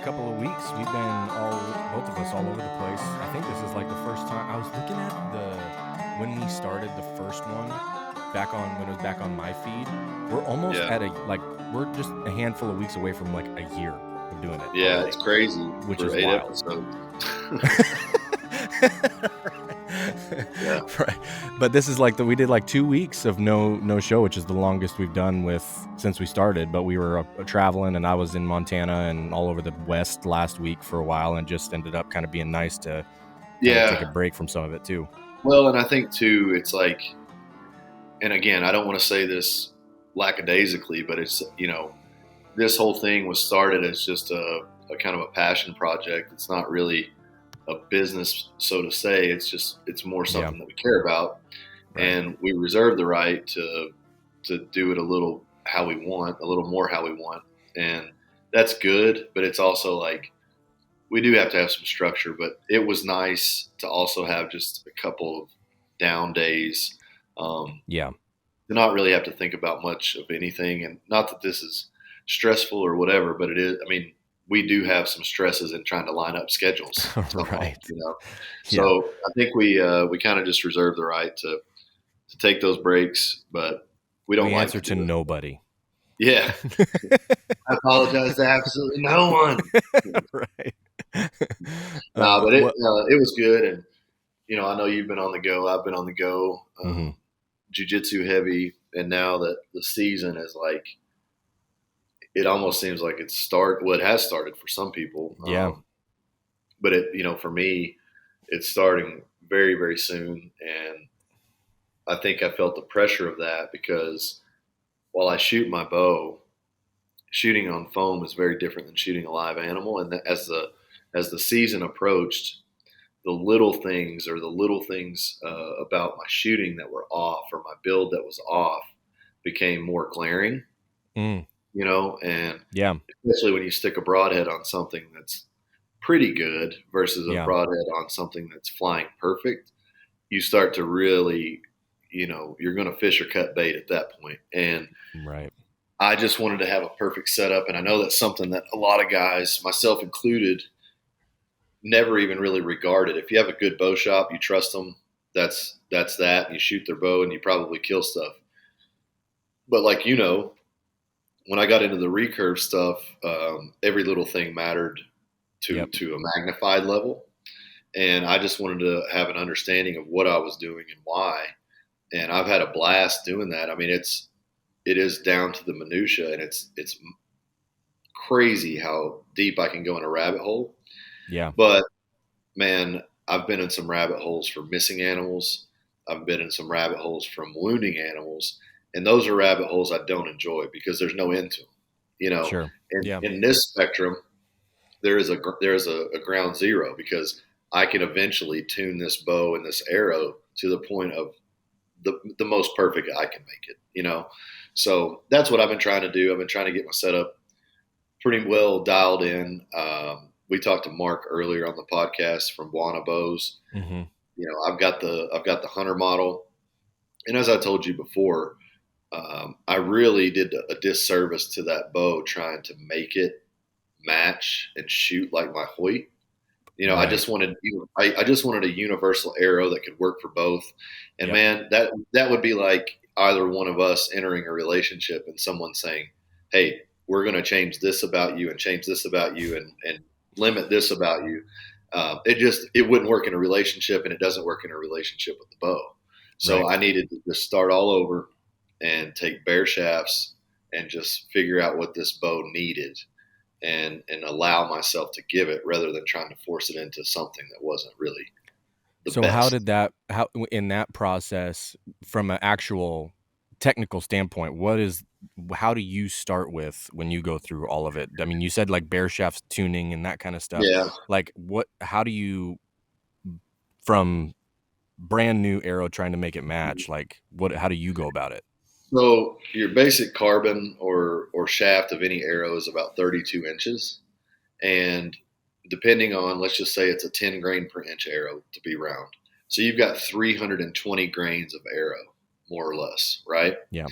a couple of weeks. We've been both of us all over the place. I think this is like the first time I was looking at when we started the first one when it was back on my feed. We're almost at we're just a handful of weeks away from like a year of doing it. Yeah, already, it's crazy. which for is 8 wild. episodes. Yeah. Right. But this is we did like 2 weeks of no show, which is the longest we've done since we started. But we were traveling, and I was in Montana and all over the West last week for a while, and just ended up kind of being nice to take a break from some of it too. Well, and I think too, it's like, and again, I don't want to say this lackadaisically, but it's, this whole thing was started as just a kind of a passion project. It's not really a business, so to say. It's more something that we care about. Right. And we reserve the right to do it a little more how we want. And that's good, but it's also like, we do have to have some structure, but it was nice to also have just a couple of down days. To not really have to think about much of anything. And not that this is stressful or whatever, but it is. I mean, we do have some stresses in trying to line up schedules. Right. So I think we kind of just reserve the right to take those breaks, but we don't answer to nobody. Yeah. I apologize to absolutely no one. Right. But it was good. And, I know you've been on the go. I've been on the go, jiu-jitsu heavy. And now that the season is like, it almost seems like it has started for some people. Yeah. But for me, it's starting very, very soon. And I think I felt the pressure of that because while I shoot my bow, shooting on foam is very different than shooting a live animal. And as the season approached, the little things about my shooting that were off, or my build that was off, became more glaring. And especially when you stick a broadhead on something that's pretty good versus a broadhead on something that's flying perfect, you start to really, you're going to fish or cut bait at that point. And right. I just wanted to have a perfect setup. And I know that's something that a lot of guys, myself included, never even really regarded. If you have a good bow shop, you trust them, that's that. You shoot their bow and you probably kill stuff. But when I got into the recurve stuff, every little thing mattered to a magnified level. And I just wanted to have an understanding of what I was doing and why. And I've had a blast doing that. I mean, it is down to the minutia, and it's crazy how deep I can go in a rabbit hole. Yeah. But man, I've been in some rabbit holes for missing animals. I've been in some rabbit holes from wounding animals. And those are rabbit holes I don't enjoy because there's no end to them, Sure. In this spectrum, there is a ground zero, because I can eventually tune this bow and this arrow to the point of the most perfect I can make it, So that's what I've been trying to do. I've been trying to get my setup pretty well dialed in. We talked to Mark earlier on the podcast from Buana Bows. Mm-hmm. I've got the hunter model. And as I told you before, I really did a disservice to that bow trying to make it match and shoot like my Hoyt. Right. I just wanted a universal arrow that could work for both. And man, that would be like either one of us entering a relationship and someone saying, "Hey, we're going to change this about you and change this about you and limit this about you." It wouldn't work in a relationship, and it doesn't work in a relationship with the bow. So I needed to just start all over and take bare shafts and just figure out what this bow needed and allow myself to give it, rather than trying to force it into something that wasn't really the best. How in that process, from an actual technical standpoint, how do you start with when you go through all of it? I mean, you said like bare shafts tuning and that kind of stuff. Yeah. Like how do you, from brand new arrow trying to make it match, how do you go about it? So your basic carbon or shaft of any arrow is about 32 inches. And depending on, let's just say it's a 10 grain per inch arrow to be round. So you've got 320 grains of arrow, more or less, right? Yeah.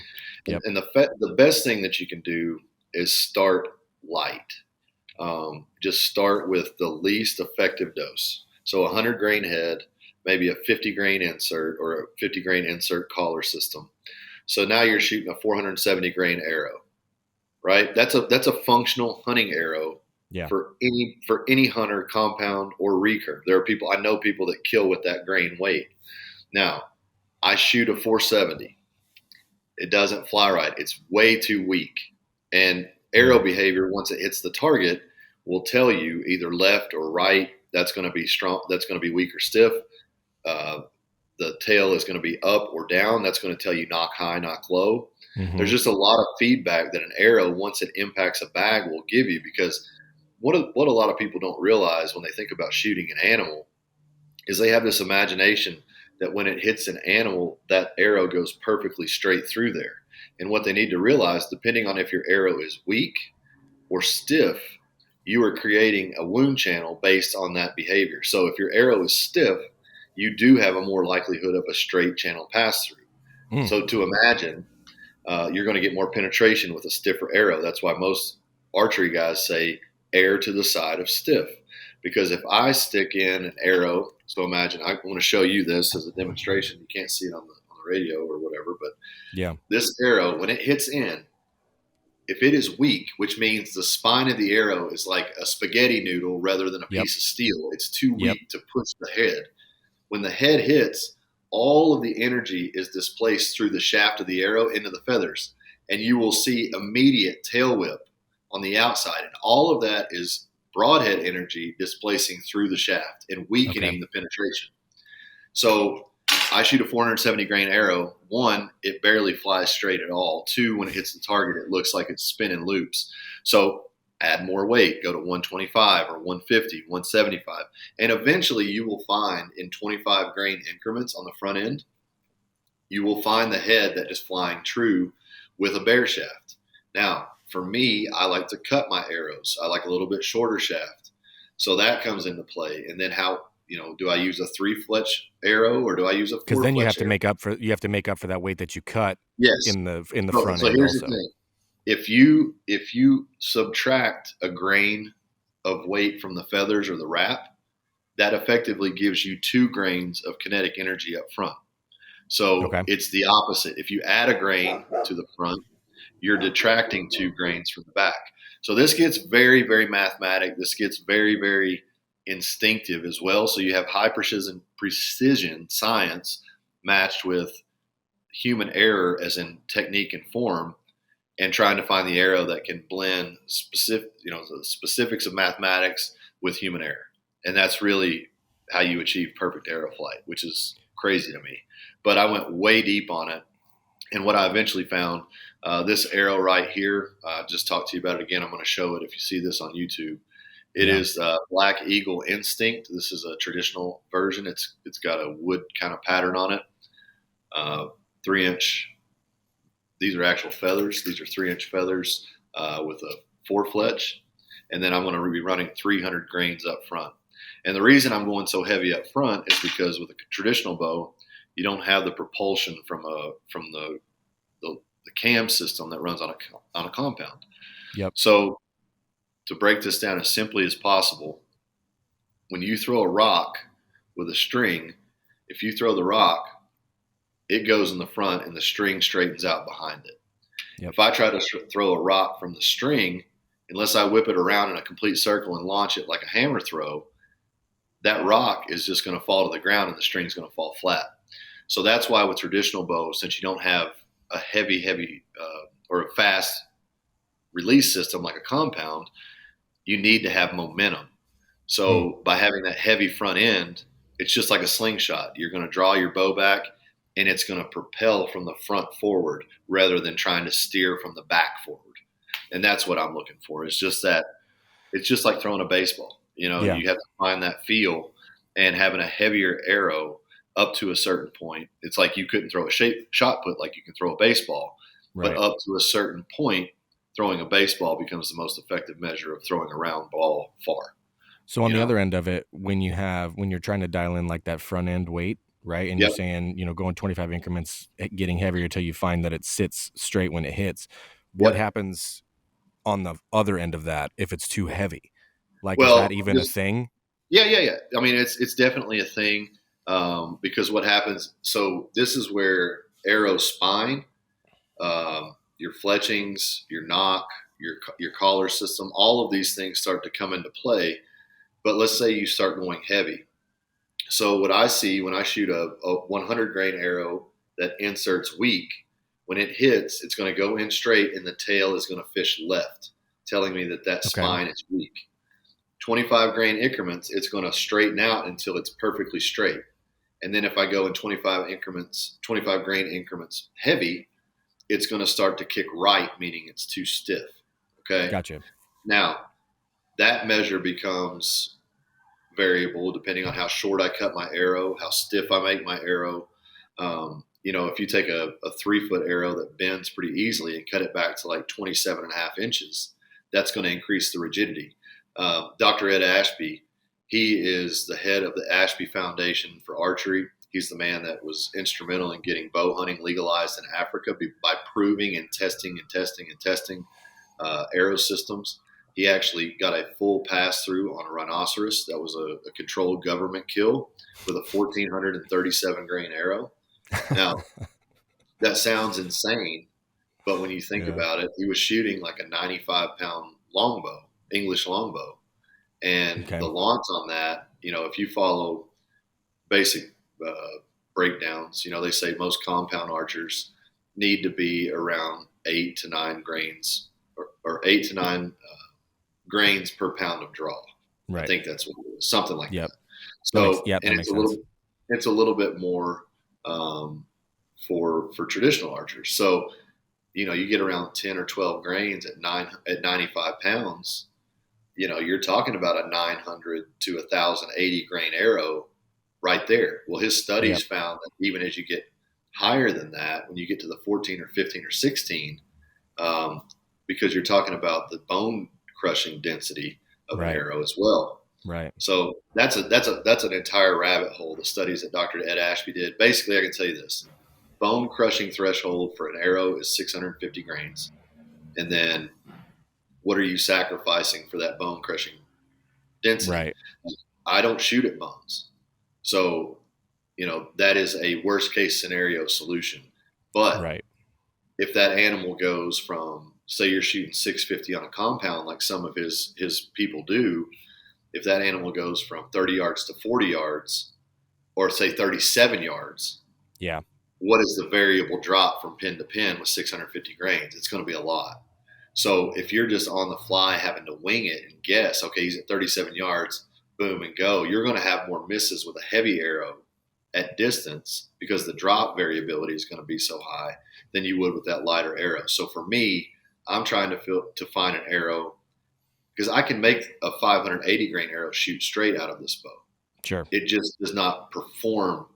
And the best thing that you can do is start light. Just start with the least effective dose. So 100 grain head, maybe a 50 grain insert or a 50 grain insert collar system. So now you're shooting a 470 grain arrow, right? That's a functional hunting arrow Yeah. for any hunter, compound or recurve. There are people, I know people that kill with that grain weight. Now, I shoot a 470. It doesn't fly right. It's way too weak. And arrow behavior, once it hits the target, will tell you either left or right. That's going to be strong. That's going to be weak or stiff. Uh, the tail is going to be up or down. That's going to tell you knock high, knock low. There's just a lot of feedback that an arrow, once it impacts a bag, will give you, because what a lot of people don't realize when they think about shooting an animal is they have this imagination that when it hits an animal, that arrow goes perfectly straight through there. And what they need to realize, depending on if your arrow is weak or stiff, you are creating a wound channel based on that behavior. So if your arrow is stiff, you do have a more likelihood of a straight channel pass through. So to imagine, you're going to get more penetration with a stiffer arrow. That's why most archery guys say air to the side of stiff. Because if I stick in an arrow, so imagine, I want to show you this as a demonstration. You can't see it on the radio or whatever, but Yeah. this arrow, when it hits in, if it is weak, which means the spine of the arrow is like a spaghetti noodle rather than a piece of steel, it's too weak to push the head. When the head hits, all of the energy is displaced through the shaft of the arrow into the feathers, and you will see immediate tail whip on the outside. And all of that is broadhead energy displacing through the shaft and weakening the penetration. So I shoot a 470 grain arrow. One, it barely flies straight at all. Two, when it hits the target, it looks like it's spinning loops. So add more weight, go to 125 or 150, 175. And eventually you will find in 25 grain increments on the front end, you will find the head that is flying true with a bare shaft. Now, for me, I like to cut my arrows. I like a little bit shorter shaft. So that comes into play. And then how, do I use a 3-fletch arrow or do I use a 4-fletch? Because then you have to make up for that weight that you cut in the front end. Here's also the thing. If you subtract a grain of weight from the feathers or the wrap, that effectively gives you 2 grains of kinetic energy up front. So it's the opposite. If you add a grain to the front, you're detracting 2 grains from the back. So this gets very, very mathematic. This gets very, very instinctive as well. So you have high precision science matched with human error, as in technique and form, and trying to find the arrow that can blend the specifics of mathematics with human error. And that's really how you achieve perfect arrow flight, which is crazy to me. But I went way deep on it. And what I eventually found, this arrow right here, I just talked to you about it again. I'm going to show it if you see this on YouTube. It is Black Eagle Instinct. This is a traditional version. It's got a wood kind of pattern on it. 3-inch. These are actual feathers. These are 3-inch feathers with a 4-fletch. And then I'm going to be running 300 grains up front. And the reason I'm going so heavy up front is because with a traditional bow, you don't have the propulsion from the cam system that runs on a compound. So to break this down as simply as possible, when you throw a rock with a string, if you throw the rock, it goes in the front and the string straightens out behind it. If I try to throw a rock from the string, unless I whip it around in a complete circle and launch it like a hammer throw, that rock is just going to fall to the ground and the string's going to fall flat. So that's why with traditional bows, since you don't have a heavy or a fast release system like a compound, you need to have momentum. So by having that heavy front end, it's just like a slingshot. You're going to draw your bow back and it's going to propel from the front forward rather than trying to steer from the back forward. And that's what I'm looking for. It's just that it's just like throwing a baseball. You have to find that feel, and having a heavier arrow up to a certain point. It's like you couldn't throw a shot put like you can throw a baseball, but up to a certain point, throwing a baseball becomes the most effective measure of throwing a round ball far. So on the other end of it, when you're trying to dial in like that front end weight, right? And you're saying, going 25 increments, getting heavier until you find that it sits straight when it hits. What happens on the other end of that if it's too heavy? Like, is that Well, even a just thing? yeah. I mean, it's definitely a thing, because what happens. So this is where arrow spine, your fletchings, your knock, your collar system, all of these things start to come into play. But let's say you start going heavy. So what I see when I shoot a 100 grain arrow that inserts weak, when it hits, it's going to go in straight, and the tail is going to fish left, telling me that that Okay. spine is weak. 25 grain increments, it's going to straighten out until it's perfectly straight. And then if I go in 25 grain increments heavy, it's going to start to kick right, meaning it's too stiff. Okay. Gotcha. Now that measure becomes variable depending on how short I cut my arrow, how stiff I make my arrow. If you take a 3 foot arrow that bends pretty easily and cut it back to like 27.5 inches, that's going to increase the rigidity. Dr. Ed Ashby, he is the head of the Ashby Foundation for Archery. He's the man that was instrumental in getting bow hunting legalized in Africa by proving and testing arrow systems. He actually got a full pass through on a rhinoceros that was a controlled government kill with a 1,437 grain arrow. Now, that sounds insane, but when you think Yeah. about it, he was shooting like a 95-pound longbow, English longbow. And Okay. the launch on that, if you follow basic breakdowns, they say most compound archers need to be around 8 to 9 grains, or 8 to 9 grains per pound of draw. I Right. think that's what it is, something like Yep. that. So, That and makes sense. it's a little bit more, for traditional archers. So, you get around 10 or 12 grains at 95 pounds. You're talking about a 900 to 1,080 grain arrow right there. Well, his Yep. studies found that even as you get higher than that, when you get to the 14 or 15 or 16, um, because you're talking about the bone crushing density of an Right. arrow as well. Right. So that's an entire rabbit hole. The studies that Dr. Ed Ashby did. Basically, I can tell you this: bone crushing threshold for an arrow is 650 grains, and then what are you sacrificing for that bone crushing density? Right. I don't shoot at bones, so that is a worst case scenario solution. But Right. if that animal goes from, say you're shooting 650 on a compound like some of his people do, if that animal goes from 30 yards to 40 yards, or say 37 yards, Yeah. what is the variable drop from pin to pin with 650 grains? It's going to be a lot. So if you're just on the fly having to wing it and guess, okay, he's at 37 yards, boom and go, you're going to have more misses with a heavy arrow at distance because the drop variability is going to be so high than you would with that lighter arrow. So for me, I'm trying to find an arrow, because I can make a 580 grain arrow shoot straight out of this bow. Sure. It just does not perform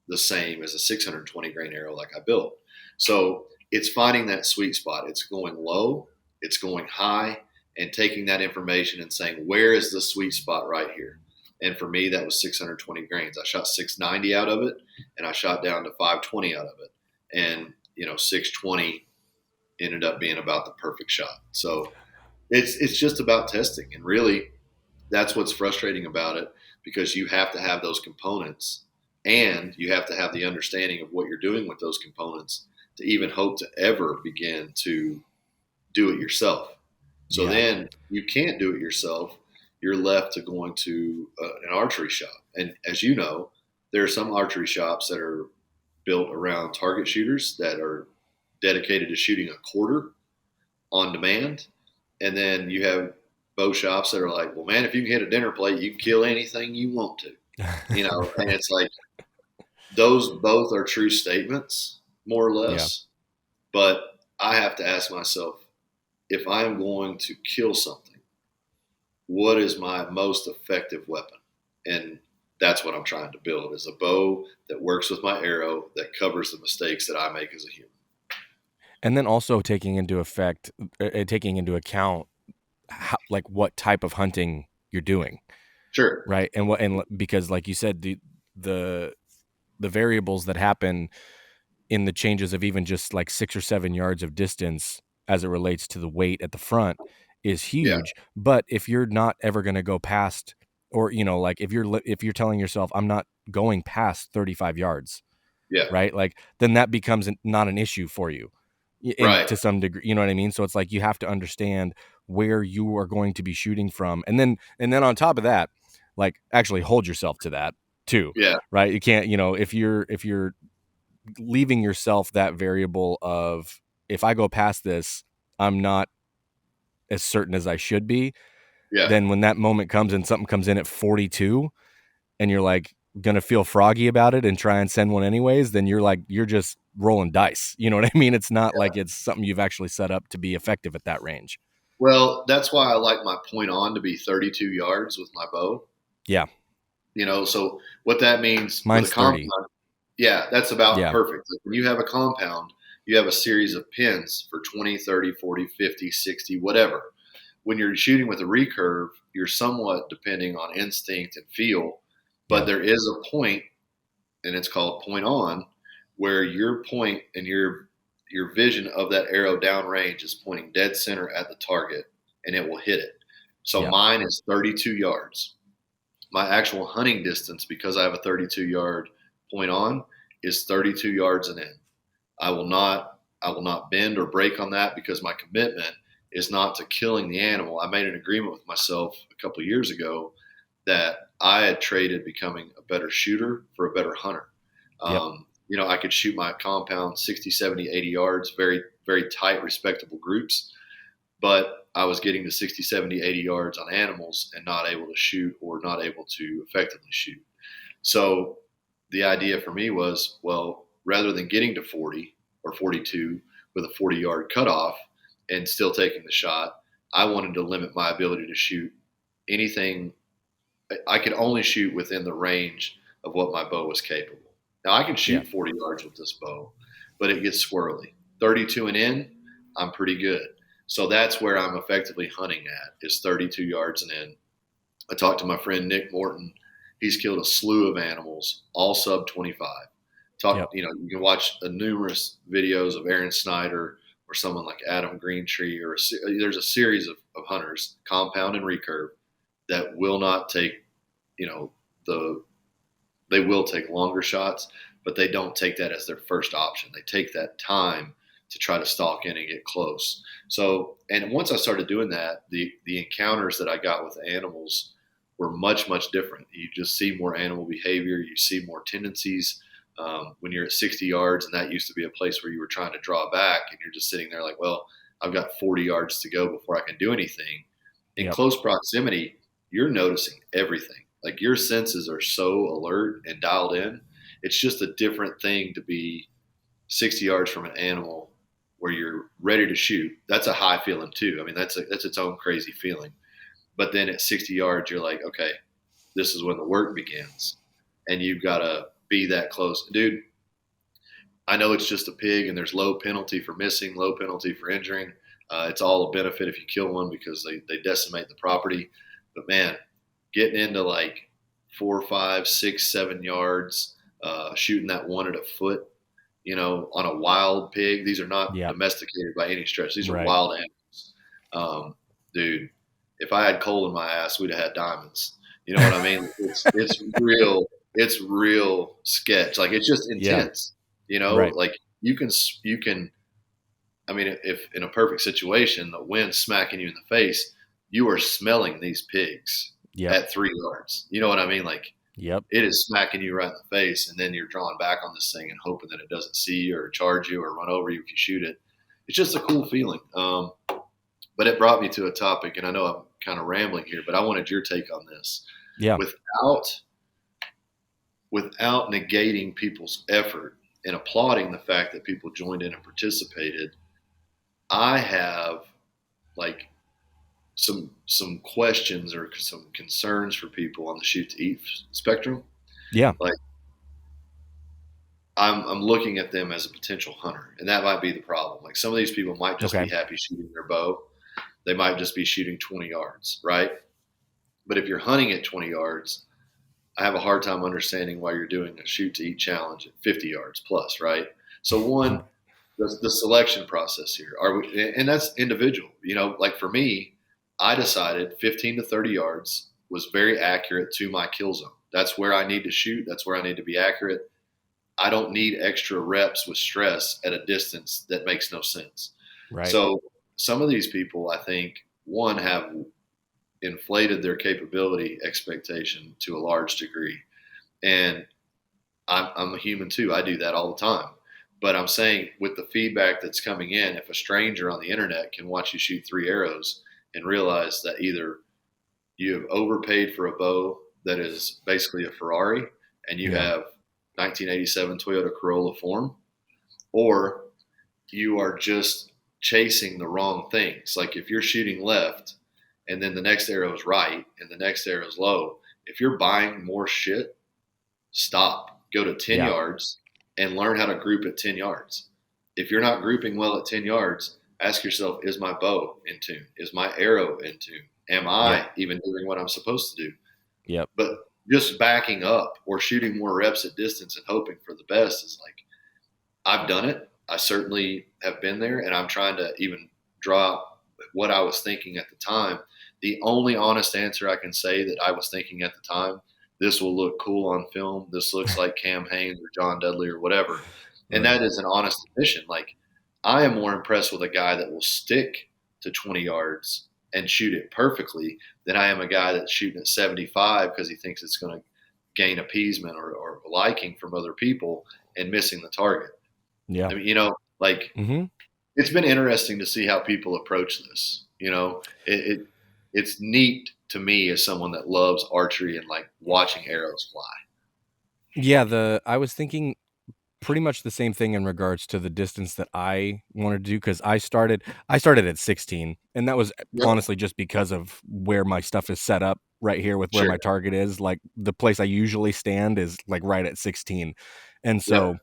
the same as a 620 grain arrow like I built. So it's finding that sweet spot. It's going low, it's going high, and taking that information and saying, where is the sweet spot right here? And for me, that was 620 grains. I shot 690 out of it, and I shot down to 520 out of it. And, 620 ended up being about the perfect shot. So it's just about testing. And really, that's what's frustrating about it, because you have to have those components, and you have to have the understanding of what you're doing with those components to even hope to ever begin to do it yourself. So Yeah. then you can't do it yourself. You're left to going to an archery shop. And as you know, there are some archery shops that are built around target shooters that are dedicated to shooting a quarter on demand. And then you have bow shops that are like, well, man, if you can hit a dinner plate, you can kill anything you want to, and it's like, those both are true statements, more or Yeah. less. But I have to ask myself, if I'm going to kill something, what is my most effective weapon? And that's what I'm trying to build, is a bow that works with my arrow, that covers the mistakes that I make as a human. And then also taking into account like what type of hunting you're doing, Sure. right? Because like you said, the the variables that happen in the changes of even just like 6 or 7 yards of distance as it relates to the weight at the front is Yeah. huge. But if you're not ever going to go past, or, like if you're telling yourself, I'm not going past 35 yards, Yeah. right? Like, then that becomes not an issue for you in Right. to some degree, you know what I mean? So it's like, you have to understand where you are going to be shooting from. And then on top of that, like, actually hold yourself to that too, Yeah. right? You can't, if you're leaving yourself that variable of, if I go past this, I'm not as certain as I should be, Yeah. then when that moment comes and something comes in at 42 and you're like gonna feel froggy about it and try and send one anyways, then you're just rolling dice. You know what I mean? It's not like it's something you've actually set up to be effective at that range. Well, that's why I like my point on to be 32 yards with my bow. Yeah. So what that means with a Mine's 30. compound, yeah, that's about Yeah. perfect. Like when you have a compound, you have a series of pins for 20, 30, 40, 50, 60, whatever. When you're shooting with a recurve, you're somewhat depending on instinct and feel, but Yeah. there is a point, and it's called point on, where your point and your vision of that arrow downrange is pointing dead center at the target, and it will hit it. So Yeah. mine is 32 yards. My actual hunting distance, because I have a 32-yard point on, is 32 yards and in. I will not bend or break on that, because my commitment is not to killing the animal. I made an agreement with myself a couple of years ago that I had traded becoming a better shooter for a better hunter. Yep. I could shoot my compound 60, 70, 80 yards, very, very tight, respectable groups, but I was getting to 60, 70, 80 yards on animals and not able to shoot, or not able to effectively shoot. So the idea for me was, well, rather than getting to 40 or 42 with a 40-yard cutoff and still taking the shot, I wanted to limit my ability to shoot anything. I could only shoot within the range of what my bow was capable. Now I can Yeah. shoot 40 yards with this bow, but it gets squirrely. 32 and in, I'm pretty good. So that's where I'm effectively hunting at, is 32 yards and in. I talked to my friend Nick Morton. He's killed a slew of animals, all sub 25. Yep. You can watch numerous videos of Aaron Snyder or someone like Adam Greentree, or there's a series of hunters, compound and recurve, that will not take, you know, they will take longer shots, but they don't take that as their first option. They take that time to try to stalk in and get close. So, and once I started doing that, the encounters that I got with animals were much, much different. You just see more animal behavior. You see more tendencies. When you're at 60 yards, and that used to be a place where you were trying to draw back, and you're just sitting there like, well, I've got 40 yards to go before I can do anything. In Yep. close proximity, you're noticing everything. Like, your senses are so alert and dialed in. It's just a different thing to be 60 yards from an animal where you're ready to shoot. That's a high feeling too. I mean, that's its own crazy feeling. But then at 60 yards, you're like, okay, this is when the work begins, and you've got to be that close, dude. I know it's just a pig, and there's low penalty for missing, low penalty for injuring. It's all a benefit if you kill one, because they decimate the property. But man, getting into like 4, 5, 6, 7 yards, shooting that one at a foot, on a wild pig. These are not Yep. domesticated by any stretch. These are Right. wild animals. Dude, if I had coal in my ass, we'd have had diamonds. You know what I mean? It's real. It's real sketch. Like, it's just Yeah. intense. Right. Like, you can. I mean, if in a perfect situation, the wind's smacking you in the face, you are smelling these pigs Yep. at 3 yards. You know what I mean? Like, Yep. it is smacking you right in the face, and then you're drawing back on this thing and hoping that it doesn't see you or charge you or run over you if you shoot it. It's just a cool feeling. But it brought me to a topic, and I know I'm kind of rambling here, but I wanted your take on this. Yeah. Without negating people's effort and applauding the fact that people joined in and participated, I have like some questions or some concerns for people on the shoot to eat spectrum. Yeah. Like, I'm looking at them as a potential hunter, and that might be the problem. Like, some of these people might just Okay. be happy shooting their bow. They might just be shooting 20 yards, right? But if you're hunting at 20 yards, I have a hard time understanding why you're doing a shoot to eat challenge at 50 yards plus, right? So the selection process here, and that's individual. Like, for me, I decided 15 to 30 yards was very accurate to my kill zone. That's where I need to shoot. That's where I need to be accurate. I don't need extra reps with stress at a distance that makes no sense. Right. So some of these people, I think, one, have inflated their capability expectation to a large degree. And I'm a human too. I do that all the time. But I'm saying with the feedback that's coming in, if a stranger on the internet can watch you shoot 3 arrows and realize that either you have overpaid for a bow that is basically a Ferrari and you Yeah. have 1987 Toyota Corolla form, or you are just chasing the wrong things. Like if you're shooting left and then the next arrow is right and the next arrow is low, if you're buying more shit, stop. Go to 10 Yeah. yards and learn how to group at 10 yards. If you're not grouping well at 10 yards, ask yourself, is my bow in tune? Is my arrow in tune? Am Yep. I even doing what I'm supposed to do? Yep. But just backing up or shooting more reps at distance and hoping for the best is like, I've done it. I certainly have been there, and I'm trying to even draw out what I was thinking at the time. The only honest answer I can say that I was thinking at the time, this will look cool on film. This looks like Cam Hanes or John Dudley or whatever. And Right. that is an honest admission. Like, I am more impressed with a guy that will stick to 20 yards and shoot it perfectly than I am a guy that's shooting at 75 because he thinks it's going to gain appeasement or liking from other people and missing the target. Yeah. I mean, like Mm-hmm. it's been interesting to see how people approach this. It's neat to me as someone that loves archery and like watching arrows fly. Yeah. I was thinking pretty much the same thing in regards to the distance that I wanted to do, because I started at 16, and that was Yep. honestly just because of where my stuff is set up right here with where Sure. my target is. Like the place I usually stand is like right at 16. And Yep. so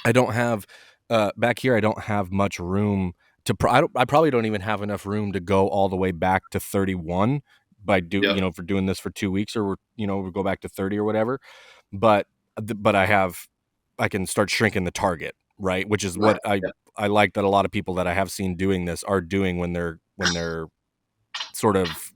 I don't have back here I don't have much room to I probably don't even have enough room to go all the way back to 31 by Yep. for doing this for 2 weeks, or we go back to 30 or whatever. But I can start shrinking the target, right? Which is Right. what I Yep. I like that a lot of people that I have seen doing this are doing when they're sort of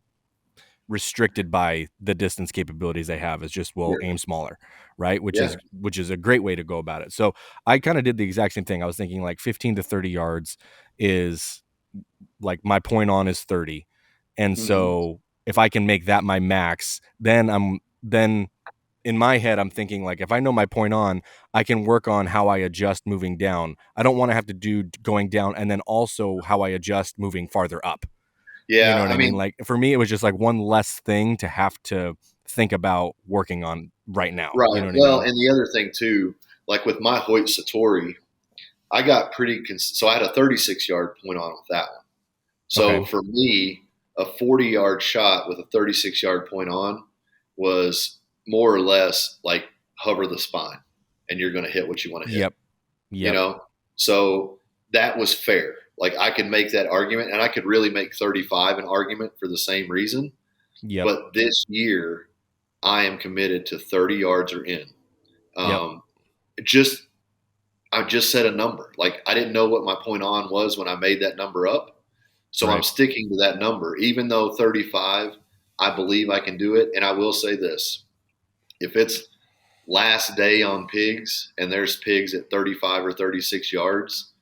restricted by the distance capabilities they have, is just, well, Yeah. aim smaller, right? Which Yeah. is a great way to go about it. So I kind of did the exact same thing. I was thinking like 15 to 30 yards is like my point on is 30. And Mm-hmm. so if I can make that my max, then in my head, I'm thinking like, if I know my point on, I can work on how I adjust moving down. I don't want to have to do going down and then also how I adjust moving farther up. You know Yeah. what I I mean? mean, Like for me, it was just like one less thing to have to think about working on right now. You right. know what I Well, mean? and the other thing too, like with my Hoyt Satori, I got so I had a 36-yard point on with that one. So Okay. for me, a 40-yard shot with a 36-yard point on was more or less like hover the spine and you're going to hit what you want to hit, Yep. you Yep. know? So that was fair. Like I could make that argument and I could really make 35 an argument for the same reason. Yep. But this year, I am committed to 30 yards or in. Yep. Um, just I just set a number. Like I didn't know what my point on was when I made that number up. So I'm Right. sticking to that number, even though 35, I believe I can do it. And I will say this, if it's last day on pigs and there's pigs at 35 or 36 yards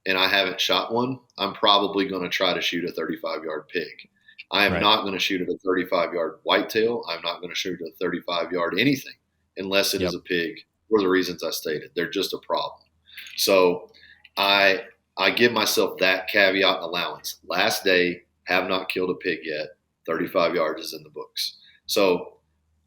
and I haven't shot one, I'm probably going to try to shoot a 35-yard pig. I am Right. not going to shoot at a 35-yard whitetail. I'm not going to shoot at a 35-yard anything unless it is Yep. a pig for the reasons I stated. They're just a problem. So I I give myself that caveat and allowance. Last day, have not killed a pig yet. 35 yards is in the books. So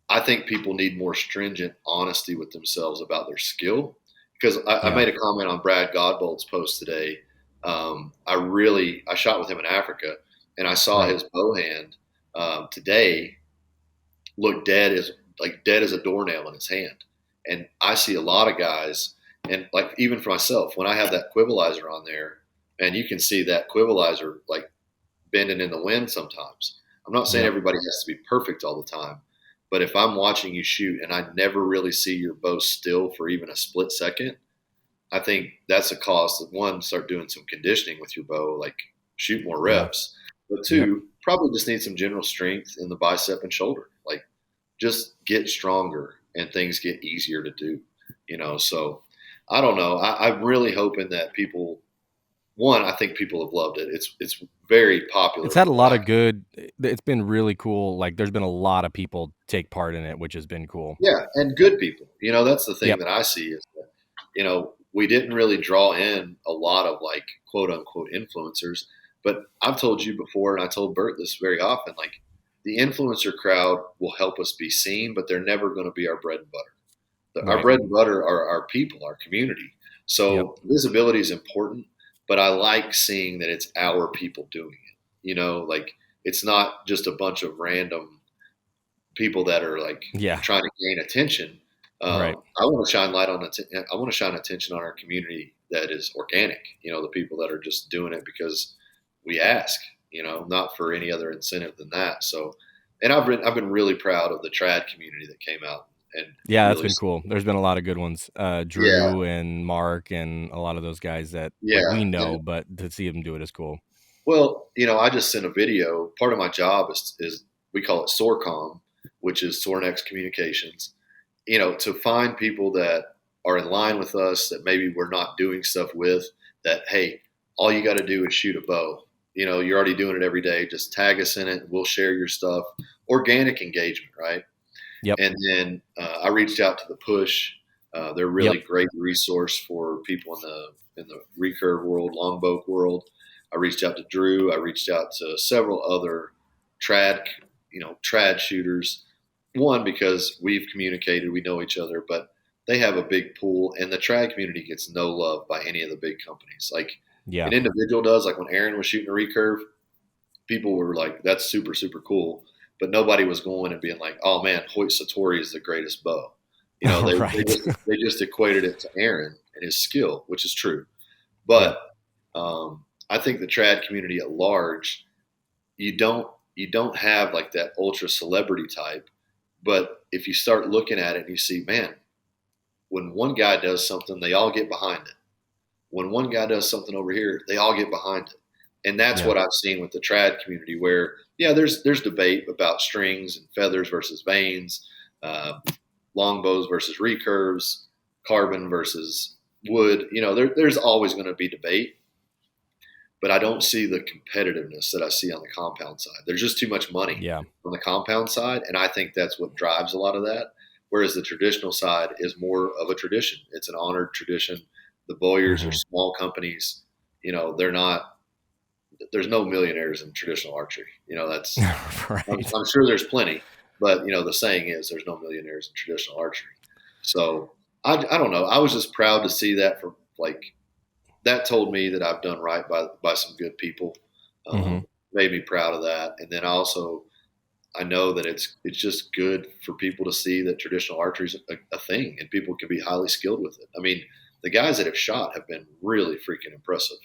I think people need more stringent honesty with themselves about their skill. Because I Yeah. made a comment on Brad Godbold's post today. I shot with him in Africa, and I saw Right. his bow hand today look dead as a doornail in his hand. And I see a lot of guys, and like even for myself, when I have that quivalizer on there, and you can see that quivalizer like bending in the wind sometimes. I'm not saying Yep. everybody has to be perfect all the time, but if I'm watching you shoot and I never really see your bow still for even a split second, I think that's a cause that one, start doing some conditioning with your bow, like shoot more Yeah. reps. But Yep. two, probably just need some general strength in the bicep and shoulder. Like, just get stronger and things get easier to do, So I don't know. I'm really hoping that people, one, I think people have loved it. It's very popular It's had a from what lot I of good it's been really cool, like, there's been a lot of people take part in it, which has been cool. Yeah, and good people. That's the thing Yep. that I see is that, we didn't really draw in a lot of like quote unquote influencers. But I've told you before, and I told Bert this very often, like the influencer crowd will help us be seen, but they're never going to be our bread and butter. Our Right. bread and butter are our people, our community. Yep. So visibility is important, but I like seeing that it's our people doing it. Like it's not just a bunch of random people that are like Yeah. trying to gain attention. Right. I want to shine light on I want to shine attention on our community that is organic. The people that are just doing it because we ask. Not for any other incentive than that. So, and I've been really proud of the trad community that came out and Yeah, that's really, been cool. There's been a lot of good ones. yeah, Drew and Mark and a lot of those guys that, like, yeah. we And know, but to see them do it is cool. well, I just sent a video. Part of my job is we call it SORCOM, which is Sorinex Communications. To find people that are in line with us that maybe we're not doing stuff with. That hey, all you got to do is shoot a bow. You're already doing it every day. Just tag us in it. We'll share your stuff. Organic engagement, right? Yep. And then I reached out to the Push. They're a Yep. really great resource for people in the recurve world, longbow world. I reached out to Drew. I reached out to several other trad shooters. One, because we've communicated, we know each other, but they have a big pool, and the trad community gets no love by any of the big companies. Like Yeah. an individual does. Like when Aaron was shooting a recurve, people were like, "That's super super cool," but nobody was going and being like, "Oh man, Hoyt Satori is the greatest bow." They Right. just equated it to Aaron and his skill, which is true. Yep. But I think the trad community at large, you don't have like that ultra celebrity type. But if you start looking at it and you see, man, when one guy does something, they all get behind it. When one guy does something over here, they all get behind it. And that's Yeah. what I've seen with the trad community where, yeah, there's debate about strings and feathers versus vanes, uh, longbows versus recurves, carbon versus wood. There's always going to be debate, but I don't see the competitiveness that I see on the compound side. There's just too much money Yeah. on the compound side, and I think that's what drives a lot of that. Whereas the traditional side is more of a tradition. It's an honored tradition. The Bowyers are Hmm. small companies. They're not. There's no millionaires in traditional archery. That's. Right. I'm sure there's plenty, but the saying is there's no millionaires in traditional archery. So I don't know. I was just proud to see that from like that told me that I've done right by some good people. Hmm. Made me proud of that, and then also I know that it's just good for people to see that traditional archery is a thing, and people can be highly skilled with it. I mean, the guys that have shot have been really freaking impressive.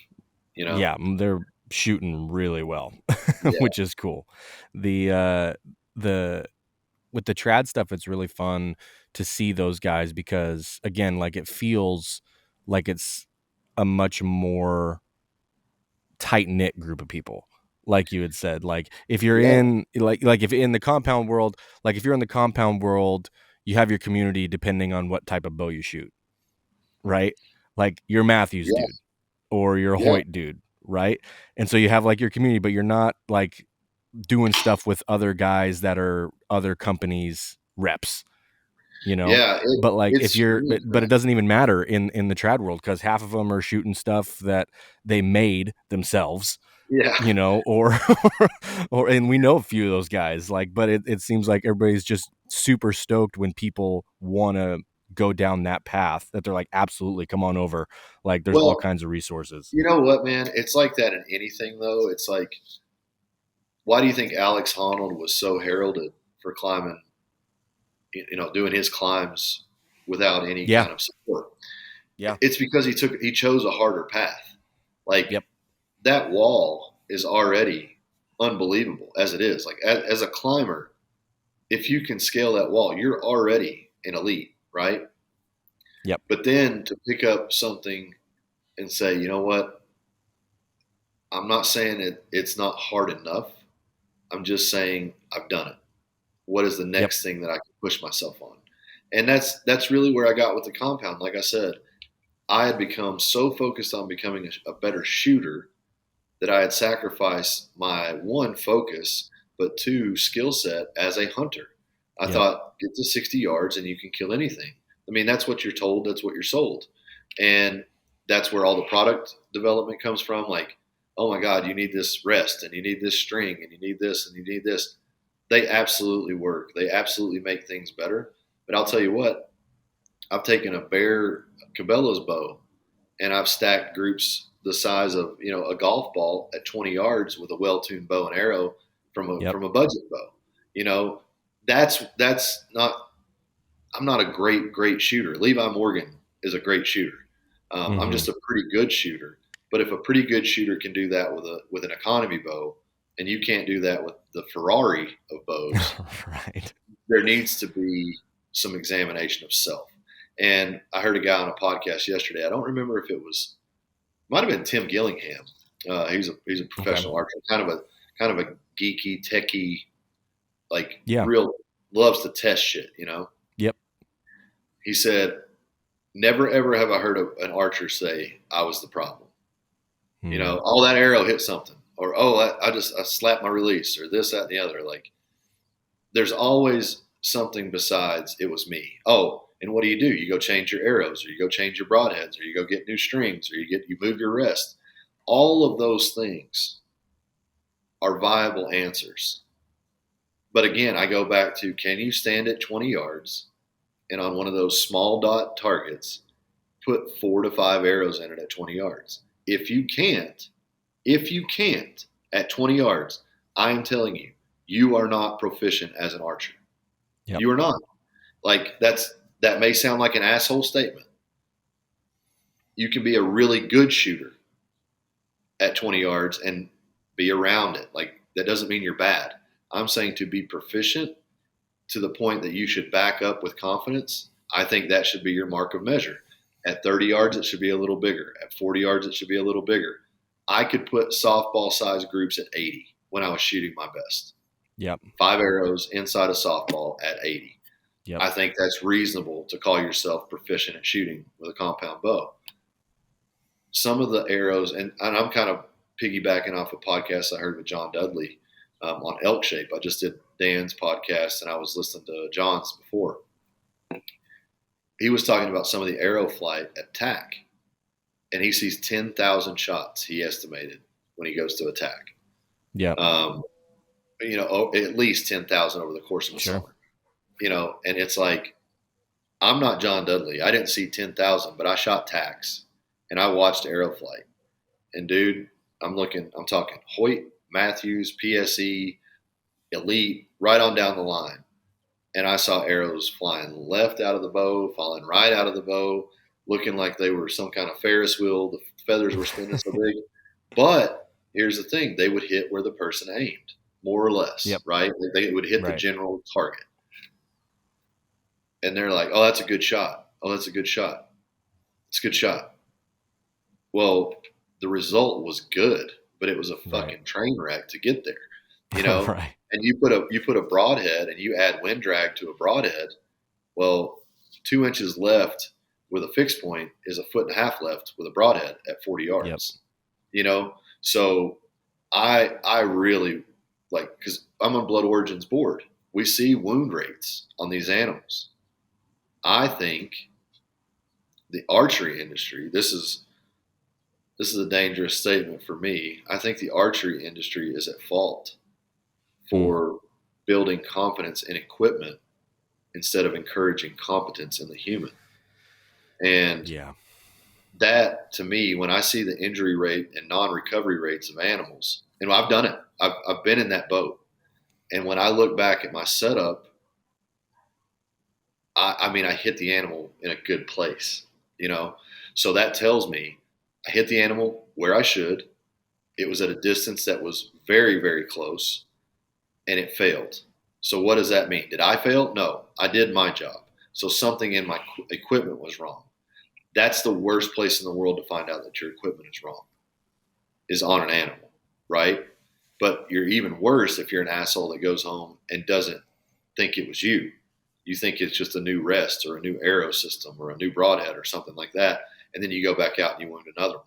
You know? Yeah, they're shooting really well, Yeah, which is cool. The with the trad stuff, it's really fun to see those guys because again, like it feels like it's a much more tight knit group of people. Like you had said, like if you're yeah, in if in the compound world, like if you're in the compound world, you have your community depending on what type of bow you shoot, right? Like you're Matthews dude yes, or you're yeah, Hoyt dude, right? And so you have like your community, but you're not like doing stuff with other guys that are other companies reps, you know. yeah. But like It's if you're strange, but man. it doesn't even matter in the trad world because half of them are shooting stuff that they made themselves, Yeah, you know, or or and we know a few of those guys, like, but it seems like everybody's just super stoked when people want to go down that path that they're like absolutely come on over, like there's all well, kinds of resources. you know what, man? It's like that in anything, though. It's like, why do you think Alex Honnold was so heralded for climbing, doing his climbs without any Yeah. kind of support? Yeah. It's because he chose a harder path. Like Yep. that wall is already unbelievable as it is. Like as a climber, if you can scale that wall, you're already an elite, right? Yep. But then to pick up something and say, you know what, I'm not saying it's not hard enough, I'm just saying I've done it. What is the Yep. next thing that I can push myself on? And that's really where I got with the compound. Like I said, I had become so focused on becoming a better shooter that I had sacrificed my one focus, but two skill set as a hunter. I Yep. thought get to 60 yards and you can kill anything. I mean, that's what you're told. That's what you're sold. And that's where all the product development comes from. Like, oh my God, you need this rest and you need this string and you need this and you need this. They absolutely work. They absolutely make things better. But I'll tell you what, I've taken a Bear Cabela's bow and I've stacked groups the size of, a golf ball at 20 yards with a well-tuned bow and arrow Yep. from a budget bow. That's not. I'm not a great shooter. Levi Morgan is a great shooter. I'm just a pretty good shooter. But if a pretty good shooter can do that with an economy bow, and you can't do that with the Ferrari of bows, Right. there needs to be some examination of self. And I heard a guy on a podcast yesterday. I don't remember if might have been Tim Gillingham. He's a professional archer, kind of a geeky, techie, like real loves to test shit. Yep. He said, "Never ever have I heard an archer say I was the problem. Oh, that arrow hit something, or I slapped my release, or this, that, and the other. Like, there's always something besides it was me. Oh." And what do? You go change your arrows, or you go change your broadheads, or you go get new strings, or you move your rest. All of those things are viable answers. But again, I go back to, can you stand at 20 yards and on one of those small dot targets, put 4 to 5 arrows in it at 20 yards? If you can't at 20 yards, I am telling you, you are not proficient as an archer. Yep. You are not. Like, that may sound like an asshole statement. You can be a really good shooter at 20 yards and be around it. Like, that doesn't mean you're bad. I'm saying to be proficient to the point that you should back up with confidence. I think that should be your mark of measure. At 30 yards, it should be a little bigger. At 40 yards, it should be a little bigger. I could put softball size groups at 80 when I was shooting my best. Yep. 5 arrows inside a softball at 80. Yep. I think that's reasonable to call yourself proficient at shooting with a compound bow. Some of the arrows, and I'm kind of piggybacking off a podcast I heard with John Dudley on elk shape. I just did Dan's podcast, and I was listening to John's before. He was talking about some of the arrow flight at tack, and he sees 10,000 shots, he estimated, when he goes to attack. Yeah. At least 10,000 over the course of a summer. And it's like, I'm not John Dudley. I didn't see 10,000, but I shot tacks and I watched arrow flight. And dude, I'm talking Hoyt, Matthews, PSE, Elite, right on down the line. And I saw arrows flying left out of the bow, falling right out of the bow, looking like they were some kind of Ferris wheel. The feathers were spinning so big. But here's the thing. They would hit where the person aimed, more or less, right? They would hit the general target. And they're like, oh, that's a good shot. Oh, that's a good shot. It's a good shot. Well, the result was good, but it was a fucking train wreck to get there, Right. And you put a broadhead and you add wind drag to a broadhead. Well, 2 inches left with a fixed point is a 1.5 feet left with a broadhead at 40 yards. Yep. So I really like, because I'm on Blood Origins board. We see wound rates on these animals. I think the archery industry, this is a dangerous statement for me. I think the archery industry is at fault for building confidence in equipment instead of encouraging competence in the human. And that, to me, when I see the injury rate and non-recovery rates of animals, and I've done it. I've been in that boat. And when I look back at my setup, I hit the animal in a good place, So that tells me I hit the animal where I should. It was at a distance that was very, very close, and it failed. So what does that mean? Did I fail? No, I did my job. So something in my equipment was wrong. That's the worst place in the world to find out that your equipment is wrong, is on an animal, right? But you're even worse if you're an asshole that goes home and doesn't think it was you. You think it's just a new rest or a new arrow system or a new broadhead or something like that. And then you go back out and you wound another one.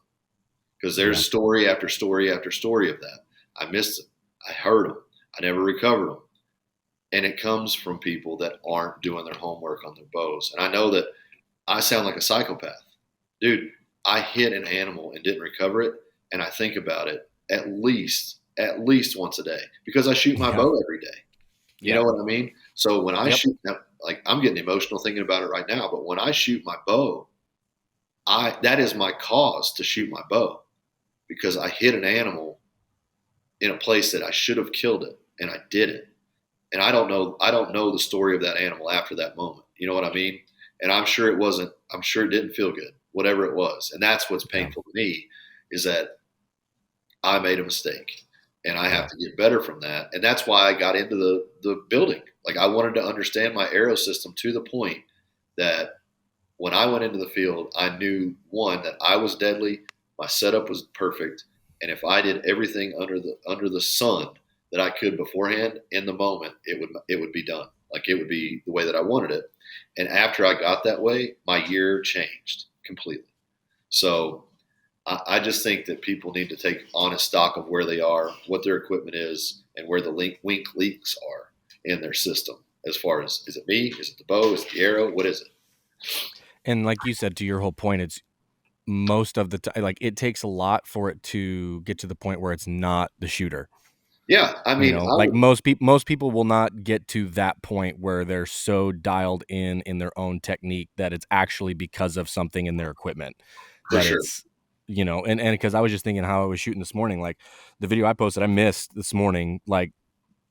Because there's story after story after story of that. I missed them. I heard them. I never recovered them. And it comes from people that aren't doing their homework on their bows. And I know that I sound like a psychopath. Dude, I hit an animal and didn't recover it. And I think about it at least once a day because I shoot my bow every day. You know what I mean? So when I shoot, like I'm getting emotional thinking about it right now, but when I shoot my bow, that is my cause to shoot my bow because I hit an animal in a place that I should have killed it and I didn't. And I don't know the story of that animal after that moment. You know what I mean? And I'm sure it didn't feel good, whatever it was. And that's what's painful to me is that I made a mistake and I have to get better from that. And that's why I got into the building. Like I wanted to understand my arrow system to the point that when I went into the field, I knew one, that I was deadly. My setup was perfect. And if I did everything under the sun that I could beforehand in the moment, it would be done. Like it would be the way that I wanted it. And after I got that way, my year changed completely. So I just think that people need to take honest stock of where they are, what their equipment is, and where the weak leaks are in their system. As far as, is it me? Is it the bow? Is it the arrow? What is it? And like you said, to your whole point, it's most of the time, like it takes a lot for it to get to the point where it's not the shooter. Yeah, I mean, like most people will not get to that point where they're so dialed in their own technique that it's actually because of something in their equipment. For That sure. it's, and because I was just thinking how I was shooting this morning, like the video I posted, I missed this morning, like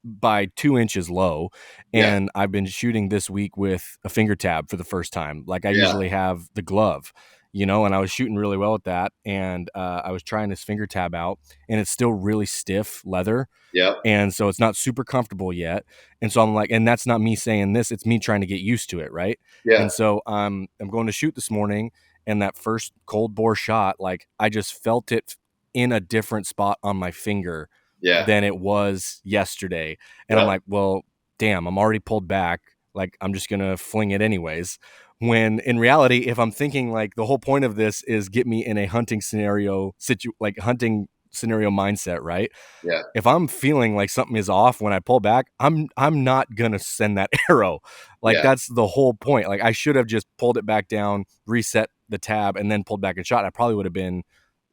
by 2 inches low. And I've been shooting this week with a finger tab for the first time. Like I usually have the glove, and I was shooting really well with that. And I was trying this finger tab out and it's still really stiff leather. Yeah. And so it's not super comfortable yet. And so I'm like, and that's not me saying this, it's me trying to get used to it. Right. Yeah. And so I'm going to shoot this morning, and that first cold bore shot, like I just felt it in a different spot on my finger than it was yesterday. And I'm like, well, damn, I'm already pulled back. Like, I'm just going to fling it anyways. When in reality, if I'm thinking like the whole point of this is get me in a hunting scenario, hunting scenario mindset, right? Yeah. If I'm feeling like something is off when I pull back, I'm not going to send that arrow. Like that's the whole point. Like I should have just pulled it back down, reset the tab, and then pulled back and shot. I probably would have been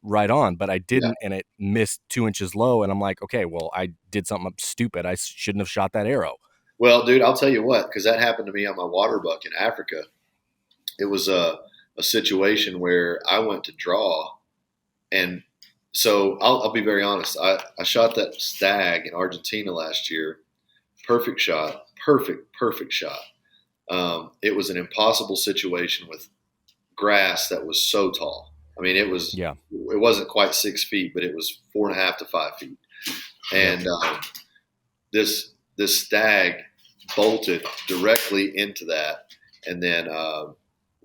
right on, but I didn't, and it missed 2 inches low. And I'm like, okay, well, I did something stupid. I shouldn't have shot that arrow. Well, dude, I'll tell you what, because that happened to me on my water buck in Africa. It was a situation where I went to draw, and so I'll be very honest. I shot that stag in Argentina last year. Perfect shot. Perfect shot. It was an impossible situation with grass that was so tall. I mean, it wasn't quite 6 feet, but it was 4.5 to 5 feet. And this stag bolted directly into that, and then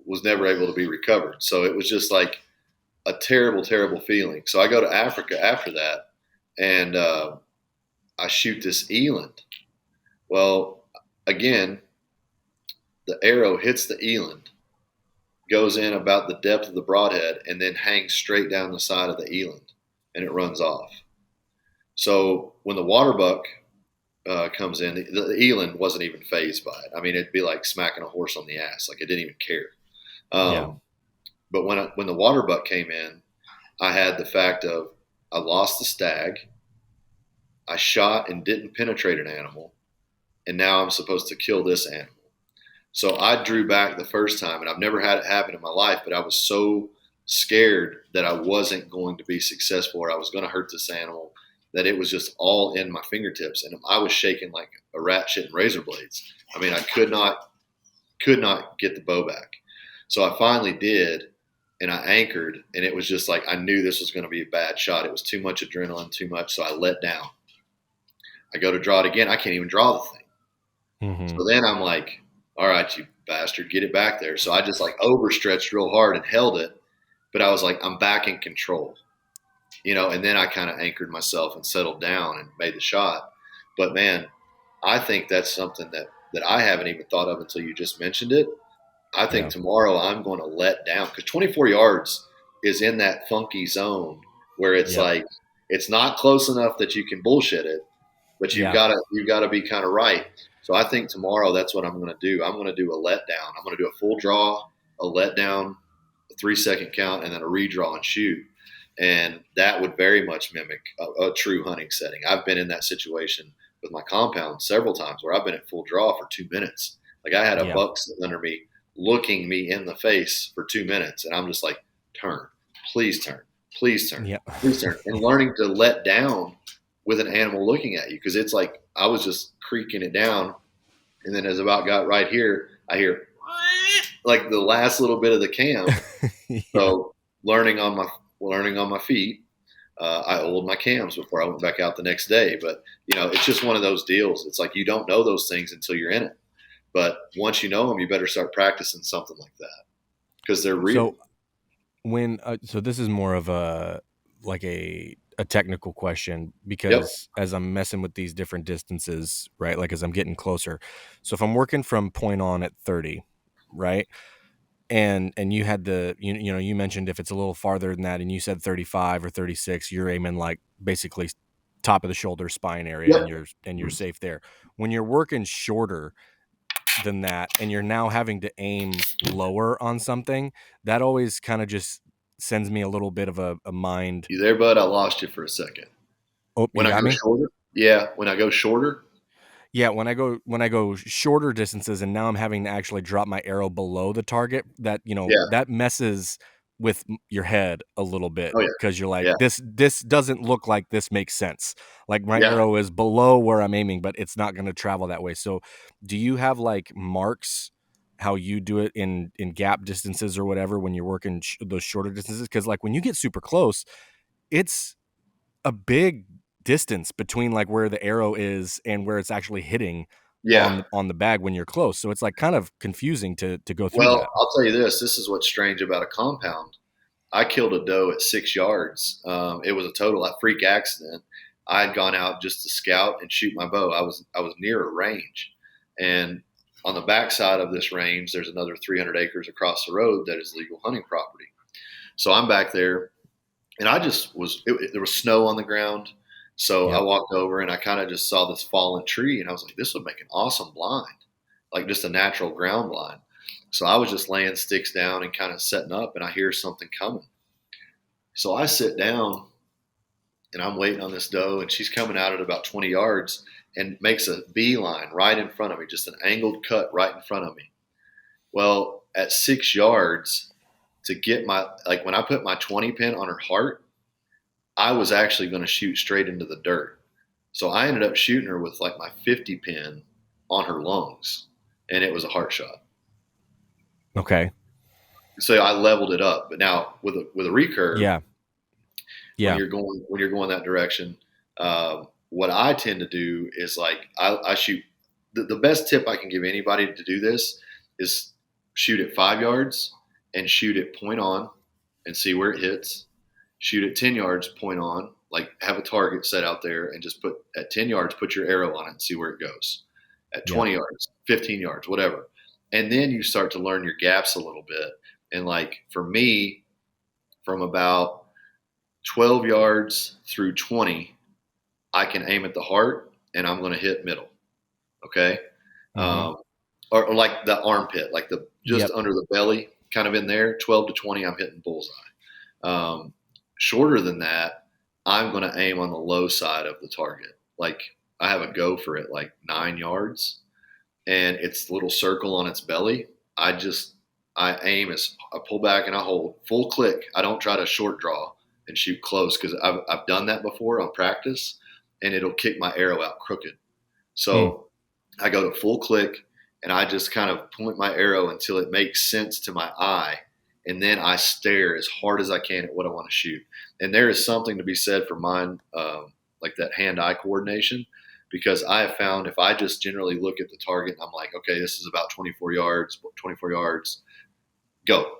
was never able to be recovered. So it was just like a terrible, terrible feeling. So I go to Africa after that, and I shoot this eland. Well, again, the arrow hits the eland, goes in about the depth of the broadhead, and then hangs straight down the side of the eland, and it runs off. So when the water buck comes in, the eland wasn't even fazed by it. I mean, it'd be like smacking a horse on the ass. Like it didn't even care. But when the water buck came in, I had the fact of I lost the stag, I shot and didn't penetrate an animal, and now I'm supposed to kill this animal. So I drew back the first time, and I've never had it happen in my life, but I was so scared that I wasn't going to be successful or I was going to hurt this animal that it was just all in my fingertips, and I was shaking like a rat shitting razor blades. I mean, I could not get the bow back. So I finally did, and I anchored, and it was just like I knew this was going to be a bad shot. It was too much adrenaline, too much, so I let down. I go to draw it again. I can't even draw the thing. Mm-hmm. So then I'm like, all right, you bastard, get it back there. So I just like overstretched real hard and held it, but I was like, I'm back in control. and then I kind of anchored myself and settled down and made the shot. But man, I think that's something that I haven't even thought of until you just mentioned it. I think Yeah. tomorrow I'm going to let down because 24 yards is in that funky zone where it's Yep. like it's not close enough that you can bullshit it, but Yeah. you've got to be kind of right. So I think tomorrow that's what I'm going to do. I'm going to do a letdown. I'm going to do a full draw, a letdown, a 3 second count, and then a redraw and shoot. And that would very much mimic a true hunting setting. I've been in that situation with my compound several times where I've been at full draw for 2 minutes. Like I had a Yeah. buck sitting under me looking me in the face for 2 minutes. And I'm just like, turn, please turn, please turn, Yeah. please turn. And learning to let down with an animal looking at you. Cause it's like, I was just creaking it down. And then as about got right here, I hear like the last little bit of the cam. Yeah. So learning on my feet, I oiled my cams before I went back out the next day. But it's just one of those deals. It's like you don't know those things until you're in it. But once you know them, you better start practicing something like that because they're real. So so this is more of a technical question, Yep. because as I'm messing with these different distances, right? Like as I'm getting closer. So if I'm working from point on at 30, right? And you had you mentioned if it's a little farther than that and you said 35 or 36, you're aiming like basically top of the shoulder spine area, and Yep. you're safe there. When you're working shorter than that and you're now having to aim lower on something, that always kind of just sends me a little bit of a mind. You there, bud? I lost you for a second. Oh, When you I got go me. shorter, yeah. When I go shorter, Yeah, when I go shorter distances and now I'm having to actually drop my arrow below the target, that yeah. that messes with your head a little bit, Oh yeah. because you're like, Yeah. this doesn't look like this makes sense. Like my Yeah. arrow is below where I'm aiming, but it's not going to travel that way. So, do you have like marks how you do it in gap distances or whatever when you're working those shorter distances? Because like when you get super close, it's a big distance between like where the arrow is and where it's actually hitting Yeah. on the bag when you're close. So it's like kind of confusing to go through Well, that. I'll tell you this. This is what's strange about a compound. I killed a doe at 6 yards. It was a total freak accident. I had gone out just to scout and shoot my bow. I was near a range, and on the backside of this range, there's another 300 acres across the road that is legal hunting property. So I'm back there, and I just was. There was snow on the ground, so I Yep. walked over and I kind of just saw this fallen tree, and I was like, "This would make an awesome blind, like just a natural ground blind." So I was just laying sticks down and kind of setting up, and I hear something coming. So I sit down and I'm waiting on this doe, and she's coming out at about 20 yards and makes a beeline right in front of me, just an angled cut right in front of me. Well, at 6 yards, to get like when I put my 20 pin on her heart, I was actually going to shoot straight into the dirt. So I ended up shooting her with like my 50 pin on her lungs, and it was a heart shot. Okay. So I leveled it up. But now with a recurve, Yeah. Yeah. when you're going that direction, what I tend to do is like I shoot. The best tip I can give anybody to do this is shoot at 5 yards and shoot it point on and see where it hits. Shoot at 10 yards point on, like have a target set out there and just put at 10 yards, put your arrow on it and see where it goes. At Yep. 20 yards, 15 yards, whatever. And then you start to learn your gaps a little bit. And like for me, from about 12 yards through 20, I can aim at the heart and I'm going to hit middle. Okay. Mm-hmm. Um, or like the armpit, like the just Yep. under the belly, kind of in there, 12 to 20, I'm hitting bullseye. Um, Shorter than that, I'm going to aim on the low side of the target. Like I have a go for it like 9 yards and it's a little circle on its belly. I aim as I pull back and I hold full click. I don't try to short draw and shoot close because I've done that before on practice and it'll kick my arrow out crooked. Hmm. So I go to full click and I just kind of point my arrow until it makes sense to my eye. And then I stare as hard as I can at what I want to shoot. And there is something to be said for mine, like that hand-eye coordination, because I have found if I just generally look at the target and I'm like, okay, this is about 24 yards, go.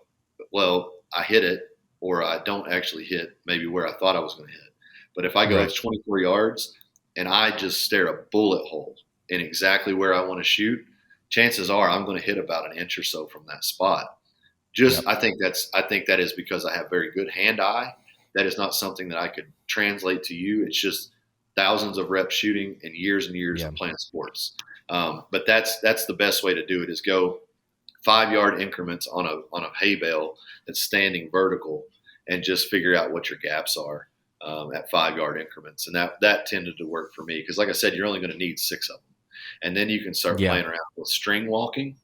Well, I hit it or I don't actually hit maybe where I thought I was going to hit. But if I go Right. 24 yards and I just stare a bullet hole in exactly where I want to shoot, chances are I'm going to hit about an inch or so from that spot. Yep. I think that is because I have very good hand eye. That is not something that I could translate to you. It's just thousands of reps shooting and years Yeah. of playing sports. But that's the best way to do it, is go 5 yard increments on a hay bale that's standing vertical, and just figure out what your gaps are at 5 yard increments. And that tended to work for me because, like I said, you're only going to need 6 of them, and then you can start Yeah. playing around with string walking,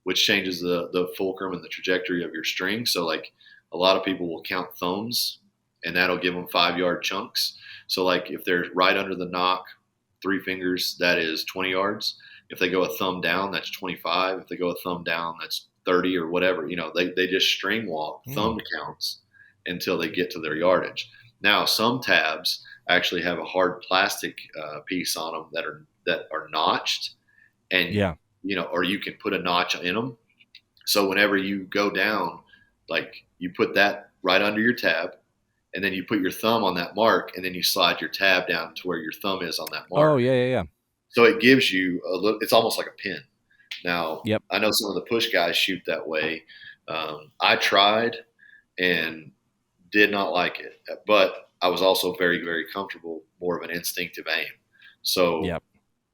which changes the fulcrum and the trajectory of your string. So like a lot of people will count thumbs, and that'll give them 5 yard chunks. So like if they're right under the knock, 3 fingers, that is 20 yards. If they go a thumb down, that's 25. If they go a thumb down, that's 30 or whatever. They just string walk thumb counts until they get to their yardage. Now, some tabs actually have a hard plastic piece on them that are notched, and Yeah. or you can put a notch in them. So whenever you go down, like you put that right under your tab, and then you put your thumb on that mark, and then you slide your tab down to where your thumb is on that Oh, mark. yeah, yeah, yeah. So it gives you a little. It's almost like a pin. Now, Yep. I know some of the push guys shoot that way. I tried and did not like it, but I was also very, very comfortable, more of an instinctive aim. So Yep.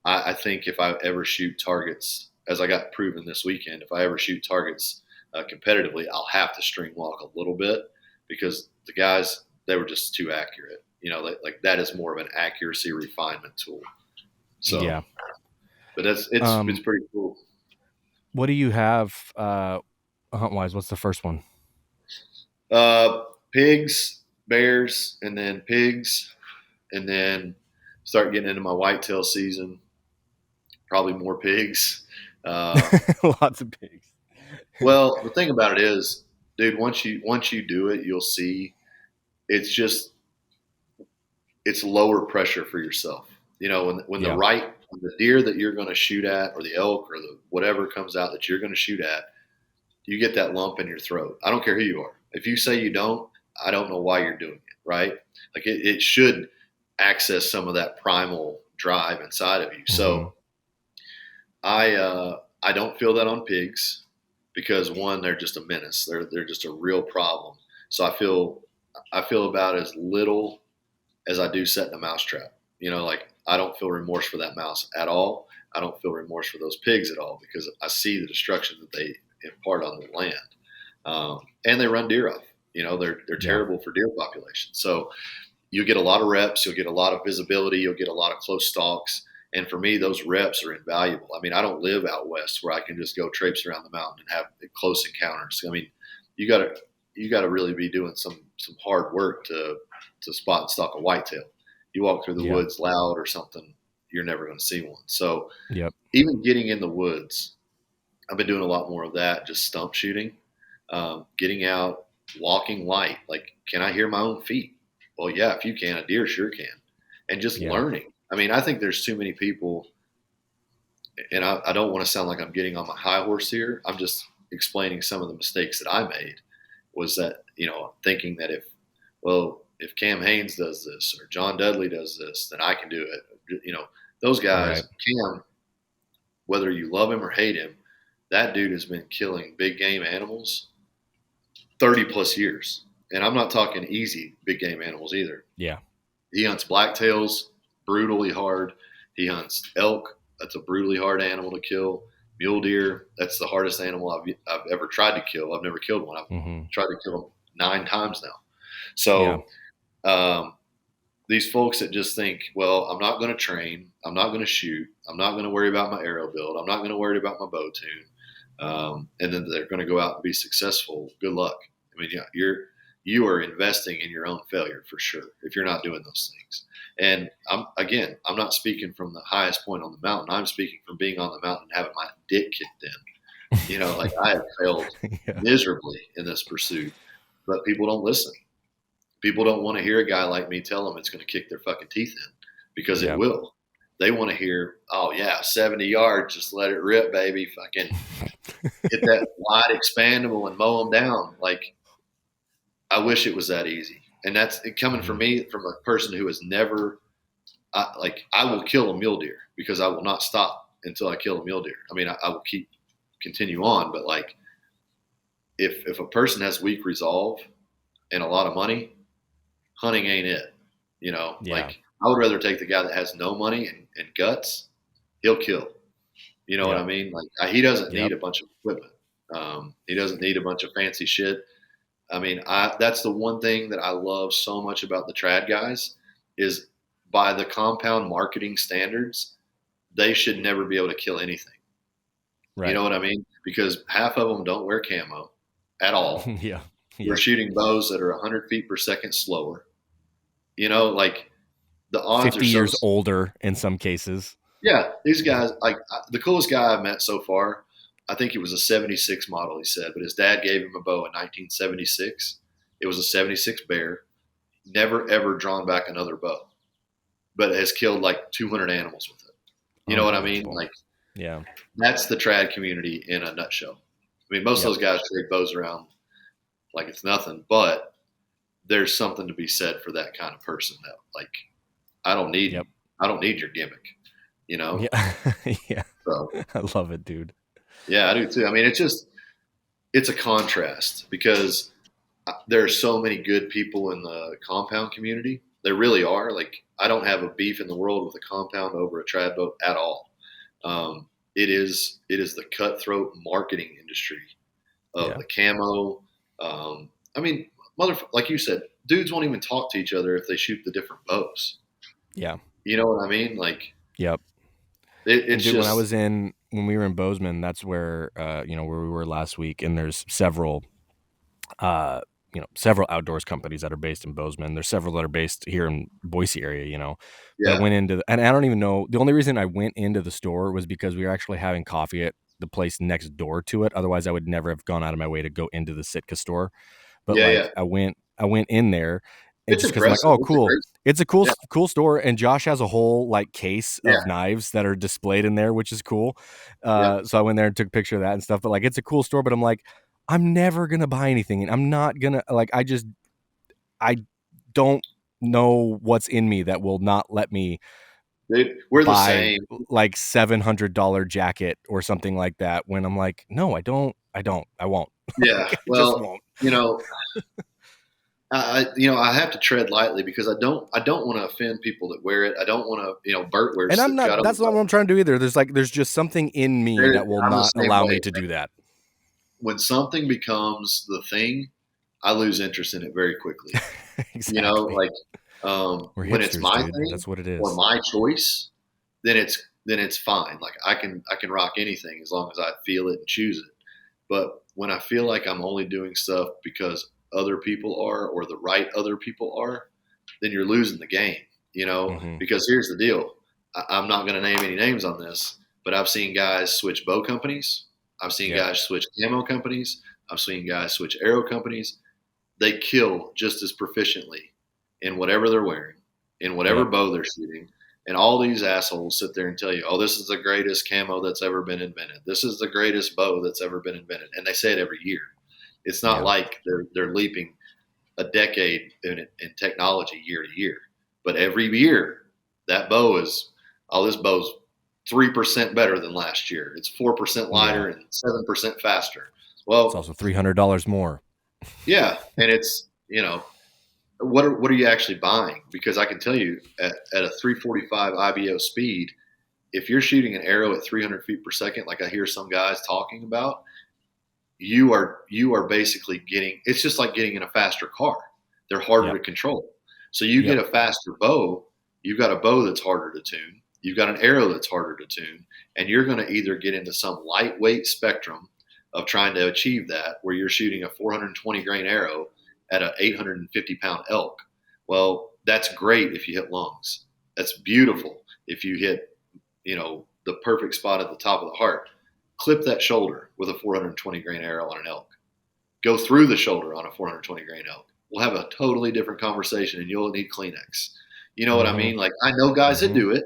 I think if I ever shoot targets, as I got proven this weekend, if I ever shoot targets competitively, I'll have to string walk a little bit, because the guys, they were just too accurate. Like that is more of an accuracy refinement tool. So, Yeah. but it's pretty cool. What do you have hunt wise? What's the first one? Pigs, bears, and then pigs, and then start getting into my whitetail season. Probably more pigs. Lots of pigs. Well, the thing about it is, dude, once you do it, you'll see it's just it's lower pressure for yourself. When Yeah. when the deer that you're going to shoot at, or the elk, or the whatever comes out that you're going to shoot at, you get that lump in your throat. I don't care who you are. If you say you don't, I don't know why you're doing it, right? Like it should access some of that primal drive inside of you. Mm-hmm. So I don't feel that on pigs, because one, they're just a menace. They're just a real problem. So I feel about as little as I do setting a mouse trap. Like I don't feel remorse for that mouse at all. I don't feel remorse for those pigs at all, because I see the destruction that they impart on the land, and they run deer off. They're terrible for deer population. So you get a lot of reps, you'll get a lot of visibility, you'll get a lot of close stalks. And for me, those reps are invaluable. I mean, I don't live out west where I can just go traipse around the mountain and have close encounters. I mean, you gotta really be doing some hard work to spot and stalk a whitetail. You walk through the woods loud or something, you're never going to see one. So even getting in the woods, I've been doing a lot more of that, just stump shooting, getting out, walking light. Like, can I hear my own feet? Well, yeah, if you can, a deer sure can. And just learning. I mean, I think there's too many people, and I don't want to sound like I'm getting on my high horse here. I'm just explaining some of the mistakes that I made. Was that, thinking that if Cam Haynes does this or John Dudley does this, then I can do it. Those guys, Cam, whether you love him or hate him, that dude has been killing big game animals 30 plus years. And I'm not talking easy big game animals either. Yeah. He hunts blacktails, brutally hard. He hunts elk. That's a brutally hard animal to kill. Mule deer, that's the hardest animal I've ever tried to kill. I've never killed one. I've tried to kill them 9 times now. So these folks that just think, well, I'm not going to train. I'm not going to shoot. I'm not going to worry about my arrow build. I'm not going to worry about my bow tune. And then they're going to go out and be successful. Good luck. I mean, you are investing in your own failure for sure if you're not doing those things. And I'm not speaking from the highest point on the mountain. I'm speaking from being on the mountain and having my dick kicked in. Like I have failed miserably in this pursuit, but people don't listen. People don't want to hear a guy like me tell them it's going to kick their fucking teeth in, because it will. They want to hear, oh yeah, 70 yards, just let it rip, baby. Fucking hit that wide expandable and mow them down. Like, I wish it was that easy. And that's it coming from Mhm. me, from a person who has never, I will kill a mule deer because I will not stop until I kill a mule deer. I mean, I will continue on, but like, if a person has weak resolve and a lot of money, hunting ain't it. Yeah. Like, I would rather take the guy that has no money and guts. He'll kill. You know what I Yep. mean? Like, he doesn't need Yep. a bunch of equipment. He doesn't need a bunch of fancy shit. I mean, that's the one thing that I love so much about the trad guys is, by the compound marketing standards, they should never be able to kill anything. You Right. know what I mean? Because half of them don't wear camo at all. Yeah. We're Yep. shooting bows that are 100 feet per second slower. Like, the odds are 50 so. years older in some cases. Yeah, these guys, like, the coolest guy I've met so far, I think it was a 76 model, he said, but his dad gave him a bow in 1976. It was a 76 Bear, never ever drawn back another bow, but has killed like 200 animals with it. You know what I mean? Unbelievable. Like, Yeah. that's the trad community in a nutshell. I mean, most of Yep. those guys trade bows around like it's nothing, but there's something to be said for that kind of person that, like, I don't need, Yep. I don't need your gimmick, you know? Yeah. Yeah. So, I love it, dude. yeah, I do too. I mean, it's a contrast because there are so many good people in the compound community. There really are. Like, I don't have a beef in the world with a compound over a trad boat at all. It is the cutthroat marketing industry of Yeah. the camo. I mean, like you said, dudes won't even talk to each other if they shoot the different bows. Yeah. You know what I mean? Like, Yep. And it's dude, just, when we were in Bozeman, that's where where we were last week, and there's several uh several outdoors companies that are based in Bozeman. There's several that are based here in Boise area. But I yeah, went into and I don't even know, the only reason I went into the store was because we were actually having coffee at the place next door to it. Otherwise I would never have gone out of my way to go into the Sitka store. But yeah, yeah. like I went in there and It's just because I'm like, impressive. oh, It's a cool. great. It's a Yeah, cool store, and Josh has a whole like case yeah, of knives that are displayed in there, which is cool. yeah. So I went there and took a picture of that and stuff. But like, it's a cool store. But I'm like, I'm never gonna buy anything, and I'm not gonna like. I don't know what's in me that will not let me Dude, we're the buy same. like $700 jacket or something like that. When I'm like, no, I won't. Yeah. Like, I just Well, won't. you know, I have to tread lightly because I don't want to offend people that wear it. I don't want to, Bert wears And I'm Slipshod not. on the That's not what boat. I'm trying to do either. There's just something in me that will I'm the not same allow me way. to do that. When something becomes the thing, I lose interest in it very quickly. Exactly. Like, We're when it's hipsters, my dude. thing That's what it or is. my choice, then it's fine. Like, I can rock anything as long as I feel it and choose it. But when I feel like I'm only doing stuff because other people are, or the right other people are, then you're losing the game. Hmm. Because here's the deal. I'm not going to name any names on this, but I've seen guys switch bow companies. I've seen Yep. guys switch camo companies. I've seen guys switch arrow companies. They kill just as proficiently in whatever they're wearing, in whatever Yep. bow they're shooting. And all these assholes sit there and tell you, oh, this is the greatest camo that's ever been invented. This is the greatest bow that's ever been invented. And they say it every year. It's not Yeah. like they're leaping a decade in technology year to year. But every year, that bow is, oh, this bow's 3% better than last year. It's 4% Yeah. lighter and 7% faster. It's Well, also $300 more. yeah. And it's, what are you actually buying? Because I can tell you at a 345 IBO speed, if you're shooting an arrow at 300 feet per second, like I hear some guys talking about, you are basically getting. It's just like getting in a faster car. They're harder Yep. to control. So you get Yep. a faster bow. You've got a bow that's harder to tune. You've got an arrow that's harder to tune, and you're going to either get into some lightweight spectrum of trying to achieve that, where you're shooting a 420 grain arrow at an 850-pound elk. Well, that's great if you hit lungs. That's beautiful if you hit, the perfect spot at the top of the heart. Clip that shoulder with a 420 grain arrow on an elk. Go through the shoulder on a 420 grain elk. We'll have a totally different conversation, and you'll need Kleenex. You know what I Hmm. mean? Like, I know guys that Hmm. do it.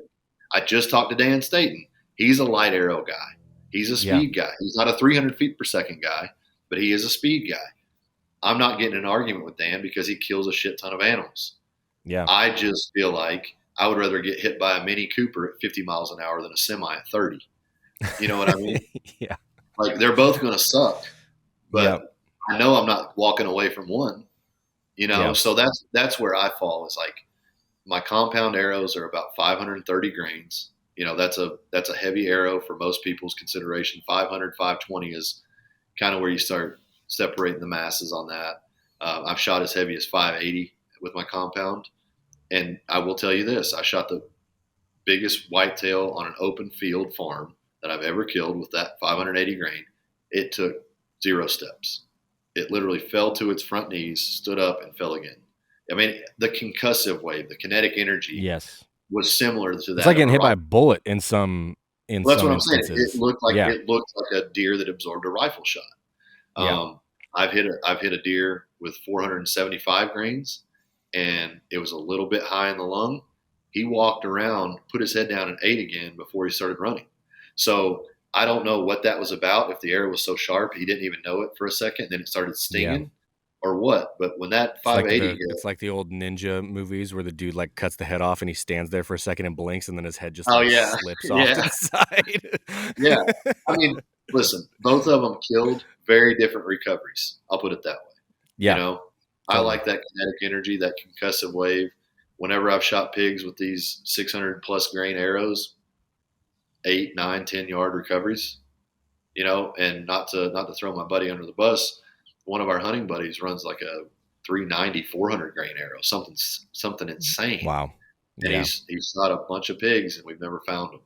I just talked to Dan Staten. He's a light arrow guy. He's a Yeah. speed guy. He's not a 300 feet per second guy, but he is a speed guy. I'm not getting in an argument with Dan because he kills a shit ton of animals. Yeah. I just feel like I would rather get hit by a Mini Cooper at 50 miles an hour than a semi at 30. You know what I mean? Yeah. Like they're both going to suck, Yeah. but I know I'm not walking away from one, Yeah. So that's where I fall is like my compound arrows are about 530 grains. That's a heavy arrow for most people's consideration. 500, 520 is kind of where you start separating the masses on that. I've shot as heavy as 580 with my compound. And I will tell you this, I shot the biggest whitetail on an open field farm that I've ever killed with that 580 grain. It took 0 steps. It literally fell to its front knees, stood up, and fell again. I mean, the concussive wave, the kinetic energy Yes. was similar to that. It's like getting of a hit by a rifle. bullet in some Well, that's what I'm saying. instances. It looked like a deer that absorbed a rifle shot. Yeah. I've hit a deer with 475 grains, and it was a little bit high in the lung. He walked around, put his head down, and ate again before he started running. So I don't know what that was about. If the arrow was so sharp, he didn't even know it for a second, then it started stinging, or what. But when that 580 hit, it's like the old ninja movies where the dude like cuts the head off and he stands there for a second and blinks, and then his head just slips off to the side. Yeah. I mean, listen, both of them killed very different recoveries. I'll put it that way. Yeah. Totally. I like that kinetic energy, that concussive wave. Whenever I've shot pigs with these 600 plus grain arrows, 8, 9, 10 yard recoveries, and not to throw my buddy under the bus. One of our hunting buddies runs like a 390, 400 grain arrow, something insane. Wow. And he's shot a bunch of pigs and we've never found him.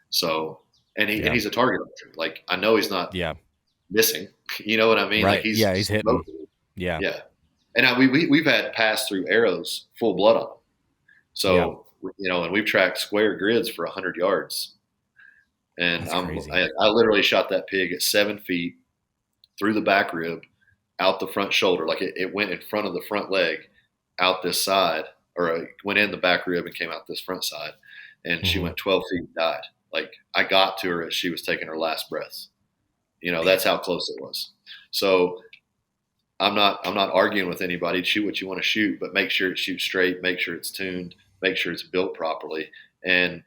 So, and he's a target hunter. Like I know he's not missing. You know what I mean? Right. Like he's hitting. Yeah. Yeah. And we've had pass through arrows full blood on them. So, and we've tracked square grids for 100 yards. And I literally shot that pig at 7 feet through the back rib, out the front shoulder. Like it went in front of the front leg, out this side, or it went in the back rib and came out this front side. And she went 12 feet and died. Like I got to her as she was taking her last breaths. That's how close it was. So I'm not arguing with anybody. Shoot what you want to shoot, but make sure it shoots straight, make sure it's tuned, make sure it's built properly. And,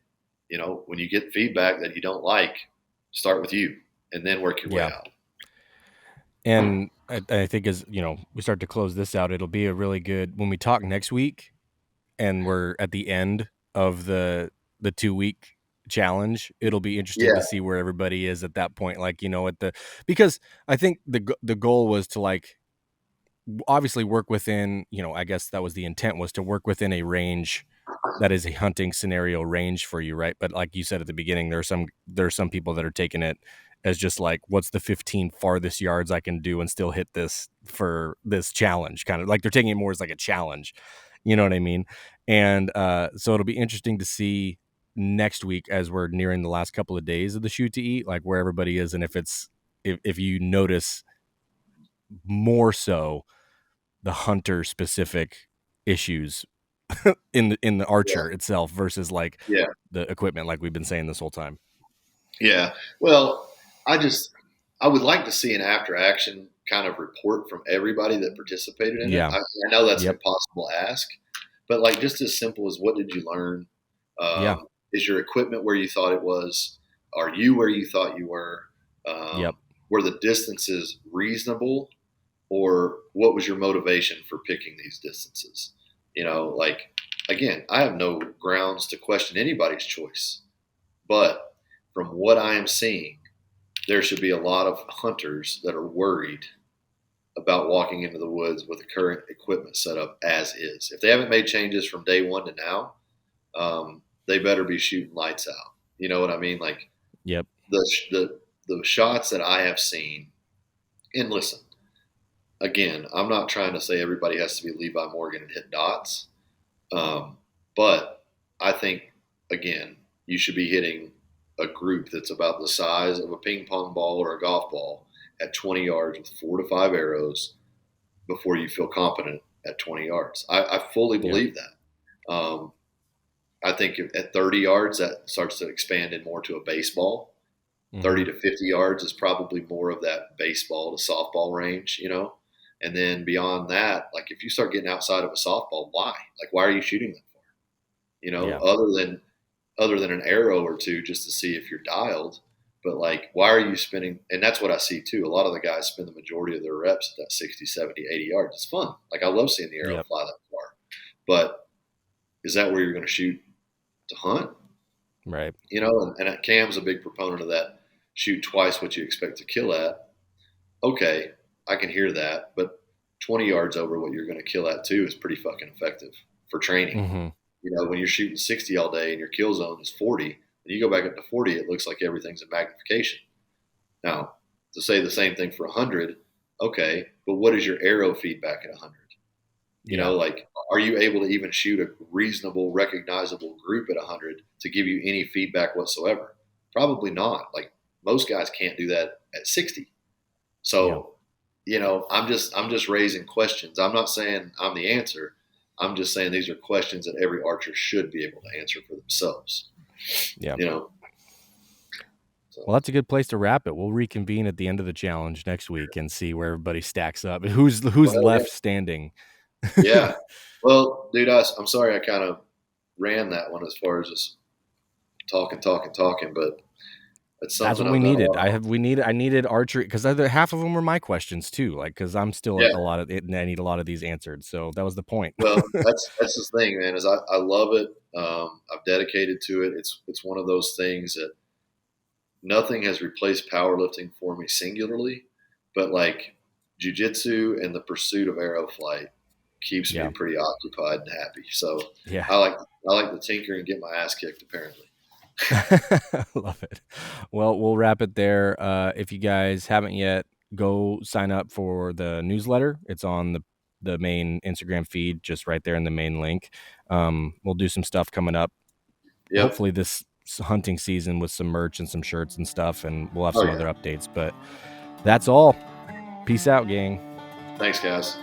when you get feedback that you don't like, start with you and then work your way out. And I think as, we start to close this out, it'll be a really good, when we talk next week and we're at the end of the 2-week challenge, it'll be interesting to see where everybody is at that point. Like, because I think the goal was to like, obviously work within, I guess that was the intent, was to work within a range that is a hunting scenario range for you, right? But like you said at the beginning, there are some people that are taking it as just like, what's the 15 farthest yards I can do and still hit this for this challenge, kind of like they're taking it more as like a challenge, you know what I mean? And so it'll be interesting to see next week as we're nearing the last couple of days of the shoot to eat, like where everybody is, and if you notice more so the hunter specific issues in the archer itself versus like the equipment, like we've been saying this whole time. Yeah. Well, I would like to see an after action kind of report from everybody that participated in it. I know that's an impossible ask, but like just as simple as what did you learn? Is your equipment where you thought it was? Are you where you thought you were? Were the distances reasonable? Or what was your motivation for picking these distances? Like, again, I have no grounds to question anybody's choice. But from what I am seeing, there should be a lot of hunters that are worried about walking into the woods with the current equipment set up as is. If they haven't made changes from day one to now, they better be shooting lights out. You know what I mean? Like, the shots that I have seen, and listen, again, I'm not trying to say everybody has to be Levi Morgan and hit dots. But I think, again, you should be hitting a group that's about the size of a ping pong ball or a golf ball at 20 yards with 4 to 5 arrows before you feel competent at 20 yards. I fully believe that. I think at 30 yards, that starts to expand in more to a baseball. 30 to 50 yards is probably more of that baseball to softball range, And then beyond that, like if you start getting outside of a softball, why? Like, why are you shooting that far? Yeah. Other than an arrow or two just to see if you're dialed. But like, why are you spending? And that's what I see too. A lot of the guys spend the majority of their reps at that 60, 70, 80 yards. It's fun. Like, I love seeing the arrow Yep. fly that far. But is that where you're going to shoot to hunt? Right. And Cam's a big proponent of that. Shoot twice what you expect to kill at. Okay, I can hear that, but 20 yards over what you're going to kill at too is pretty fucking effective for training. Mm-hmm. When you're shooting 60 all day and your kill zone is 40, and you go back up to 40, it looks like everything's a magnification. Now, to say the same thing for 100, okay, but what is your arrow feedback at 100? Like, are you able to even shoot a reasonable, recognizable group at 100 to give you any feedback whatsoever? Probably not. Like, most guys can't do that at 60. So, I'm just raising questions. I'm not saying I'm the answer. I'm just saying these are questions that every archer should be able to answer for themselves. Yeah. So. Well, that's a good place to wrap it. We'll reconvene at the end of the challenge next week and see where everybody stacks up. Who's left standing? Yeah. Well, dude, I'm sorry I kind of ran that one as far as just talking, but that's what we needed. I needed archery because half of them were my questions too. Like, because I'm still a lot of it, and I need a lot of these answered. So that was the point. Well, that's the thing, man. Is I love it. I've dedicated to it. It's one of those things that nothing has replaced powerlifting for me singularly, but like jiu-jitsu and the pursuit of arrow flight keeps me pretty occupied and happy. So I like to tinker and get my ass kicked, apparently. Love it. Well, we'll wrap it there. If you guys haven't yet, go sign up for the newsletter. It's on the main Instagram feed, just right there in the main link. We'll do some stuff coming up. Yep. Hopefully this hunting season with some merch and some shirts and stuff, and we'll have some other updates. But that's all. Peace out, gang. Thanks, guys.